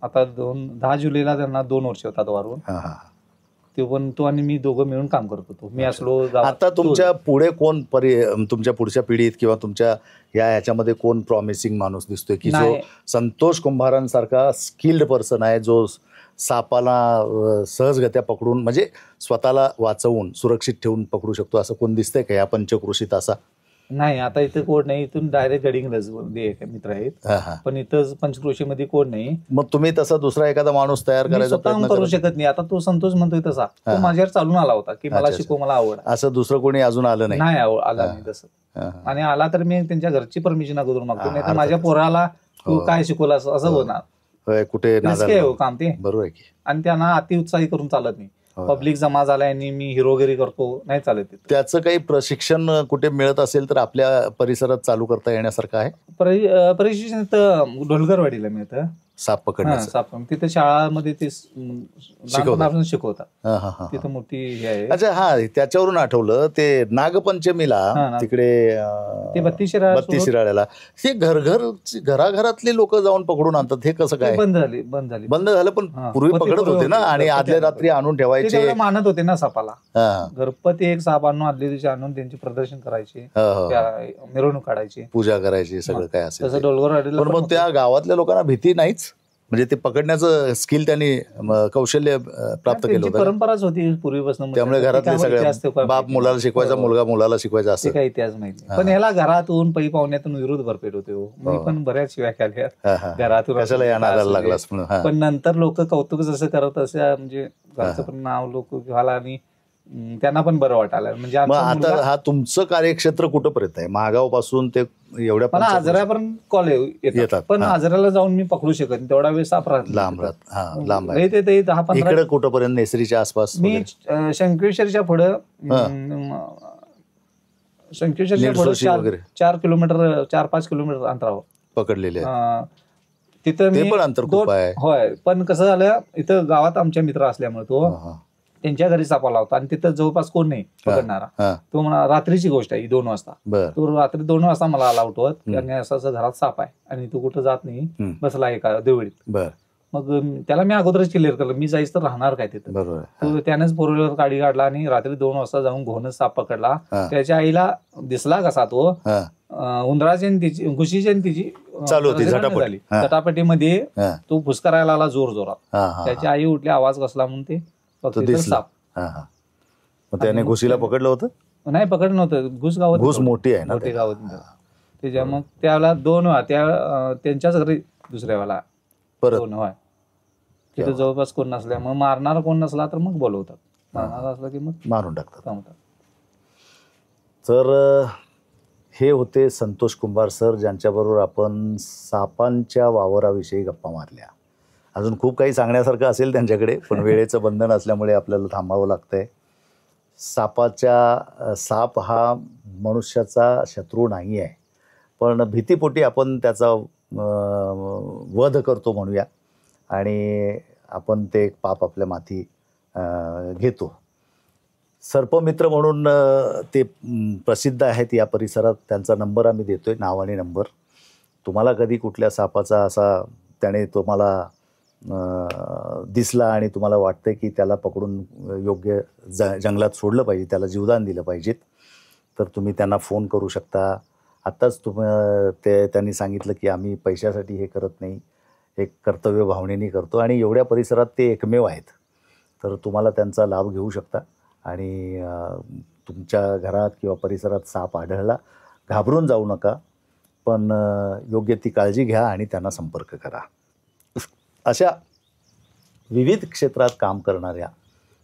आता 10 जुलैला त्यांना 2 वर्ष होतात वारून. ते पण तो आणि मी दोघं मिळून काम करत होतो. मी असलो. आता तुमच्या पुढे कोण तुमच्या पुढच्या पिढीत किंवा तुमच्या ह्याच्यामध्ये कोण प्रॉमिसिंग माणूस दिसतोय की जो संतोष कुंभारांसारखा स्किल्ड पर्सन आहे, जो सापाला सहजगत्या पकडून म्हणजे स्वतःला वाचवून सुरक्षित ठेवून पकडू शकतो, असं कोण दिसतंय का या पंचक्रोशीत? असा नाही, आता इथं कोण नाही. इथून डायरेक्ट गडिंग्लज मित्र आहेत, पण इथं पंचक्रोशीमध्ये कोण नाही. मग तुम्ही तसा दुसरा एखादा माणूस तयार करायचा प्रयत्न करू शकत नाही. आता तो संतोष म्हणतोय तसा, तो माझ्यावर चालून आला होता की मला शिकव, मला आवड. असं दुसरं कोणी अजून आलं नाही? नाही आला नाही तसं. आणि आला तर मी त्यांच्या घरची परमिशन अगोदर मागतो, नाही तर माझ्या पोराला तू काय शिकवलं असं होणार. कुठे काम ते बरोबर आहे की. आणि त्यांना अतिउत्साही करून चालत नाही. पब्लिक जमा झालाय आणि मी हिरोगिरी करतो, नाही चालत. त्याचं काही प्रशिक्षण कुठे मिळत असेल तर आपल्या परिसरात चालू करता येण्यासारखं आहे? प्रशिक्षण ढोलगरवाडीला मिळतं, साप पकडण्याचं. साप तिथे शाळामध्ये ते शिकवतात. तिथं मोठी हे आहे. अच्छा, हा, त्याच्यावरून आठवलं ते नागपंचमीला तिकडे ते बत्तीस शिराळ्याला ते घराघरातले लोक जाऊन पकडून आणतात. हे कसं काय बंद झालं? पण पूर्वी पकडत होते ना, आणि आदल्या रात्री आणून ठेवायचे, मानत होते ना सापाला. घरपती एक साप आणून आदल्या दिवशी आणून त्यांची प्रदर्शन करायचे, मिरवणूक काढायची, पूजा करायची, सगळं काय असेल. तसं डोलगरवाडीला पण मग त्या गावातल्या लोकांना भीती नाहीच, म्हणजे ते पकडण्याचं स्किल त्यांनी कौशल्य प्राप्त केलं होतं. परंपराच होती पूर्वीपासून. त्यामुळे घरातले सगळे बाप मुलाला शिकवायचा, मुलगा मुलाला शिकवायचा, असं काही इतिहास माहिती. पण ह्याला घरातून पै पाहुण्यातून विरोध भरपेट होते. मी पण बऱ्याच शिव्या केल्या घरातून, कशाला येणार लागलास म्हणून. पण नंतर लोक कौतुक जसं करत असे, म्हणजे घरचं पण नाव लोक घ्यायला आणि त्यांना पण बरं वाटायला. म्हणजे आता हा तुमचं कार्यक्षेत्र कुठपर्यंत आहे? महागाव पासून ते एवढ्या मला आजऱ्यापर्यंत कॉल येतात, पण आजऱ्याला जाऊन मी पकडू शकत नाही, तेवढा वेळ साप राहत लांब. ते 10-15 इकडे कुठपर्यंत नेसरीच्या आसपास? मी शंकेश्वरच्या पुढं, शंकेश्वरच्या पुढे 4 किलोमीटर 4-5 किलोमीटर अंतरावर पकडलेले. तिथं मी पण अंतर खूप आहे. होय, पण कसं झालं, इथं गावात आमच्या मित्र असल्यामुळे तो त्यांच्या घरी साप आला होता आणि तिथं जवळपास कोण नाही पकडणारा. तो म्हणा, रात्रीची गोष्ट आहे, 2 वाजता. तो रात्री 2 वाजता मला आला उठवत, आणि असं घरात साप आहे आणि तू कुठं जात नाही, बसला एका देवळीत. मग त्याला मी अगोदरच क्लिअर केलं, मी जायचं तर राहणार काय तिथं. तो त्यानेच 4 व्हीलर गाडी काढला आणि रात्री 2 वाजता जाऊन घोणच साप पकडला. त्याच्या आईला दिसला कसा तो उंदराची आणि तिची, घुशीची आणि तिची चालू होती झटापट. झटापटीमध्ये तो फुसकारायला आला जोर जोरात. त्याची आई उठली, आवाज कसला म्हणून ते साप. त्याने घुशीला पकडलं होतं? नाही, पकडलं नव्हतं. घुस गावात, घुस मोठी आहे ना, मोठी गावात. त्याच्या मग त्याला 2 त्यांच्याच घरी दुसऱ्या वेळेला परत तिथं जवळपास कोण नसल्या, मग मारणारा कोण नसला तर मग बोलवतात. मारणारा असला की मग मारून टाकतात. तर हे होते संतोष कुंभार सर, ज्यांच्याबरोबर आपण सापांच्या वावराविषयी गप्पा मारल्या. अजून खूप काही सांगण्यासारखं असेल त्यांच्याकडे, पण वेळेचं बंधन असल्यामुळे आपल्याला थांबावं लागतंय. साप हा मनुष्याचा शत्रू नाही आहे, पण भीतीपोटी आपण त्याचा वध करतो म्हणूया, आणि आपण ते एक पाप आपल्या माथी घेतो. सर्पमित्र म्हणून ते प्रसिद्ध आहेत या परिसरात. त्यांचा नंबर आम्ही देतोय, नाव आणि नंबर. तुम्हाला कधी कुठल्या सापाचा असा त्याने तुम्हाला दिसला आणि तुम्हाला वाटतं की त्याला पकडून योग्य जंगलात सोडलं पाहिजे, त्याला जीवदान दिलं पाहिजेत, तर तुम्ही त्यांना फोन करू शकता. आत्ताच त्यांनी सांगितलं की आम्ही पैशासाठी हे करत नाही, एक कर्तव्य भावनेने करतो, आणि एवढ्या परिसरात ते एकमेव आहेत. तर तुम्हाला त्यांचा लाभ घेऊ शकता. आणि तुमच्या घरात किंवा परिसरात साप आढळला, घाबरून जाऊ नका, पण योग्य ती काळजी घ्या आणि त्यांना संपर्क करा. अशा विविध क्षेत्रात काम करणाऱ्या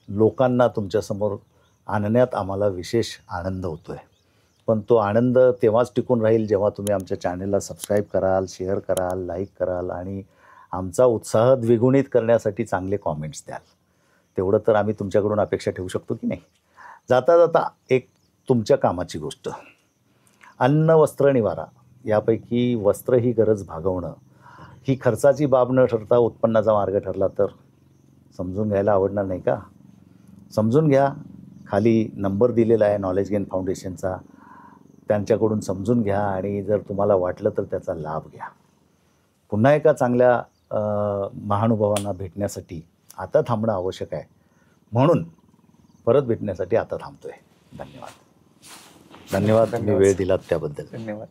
लोकांना तुमच्यासमोर आणण्यात आम्हाला विशेष आनंद होतो आहे. पण तो आनंद तेव्हाच टिकून राहील जेव्हा तुम्ही आमच्या चॅनेलला सबस्क्राईब कराल, शेअर कराल, लाईक कराल, आणि आमचा उत्साह द्विगुणित करण्यासाठी चांगले कॉमेंट्स द्याल. तेवढं तर आम्ही तुमच्याकडून अपेक्षा ठेवू शकतो की नाही. जाता जाता एक तुमच्या कामाची गोष्ट, अन्न वस्त्र निवारा यापैकी वस्त्र ही गरज भागवणं ही खर्चाची बाब न ठरता उत्पन्नाचा मार्ग ठरला तर समजून घ्यायला आवडणार नाही का? समजून घ्या. खाली नंबर दिलेला आहे नॉलेज गेन फाउंडेशनचा. त्यांच्याकडून समजून घ्या आणि जर तुम्हाला वाटलं तर त्याचा लाभ घ्या. पुन्हा एका चांगल्या महानुभावांना भेटण्यासाठी आता थांबणं आवश्यक आहे, म्हणून परत भेटण्यासाठी आता थांबतोय. धन्यवाद. तुम्ही वेळ दिलात त्याबद्दल. धन्यवाद.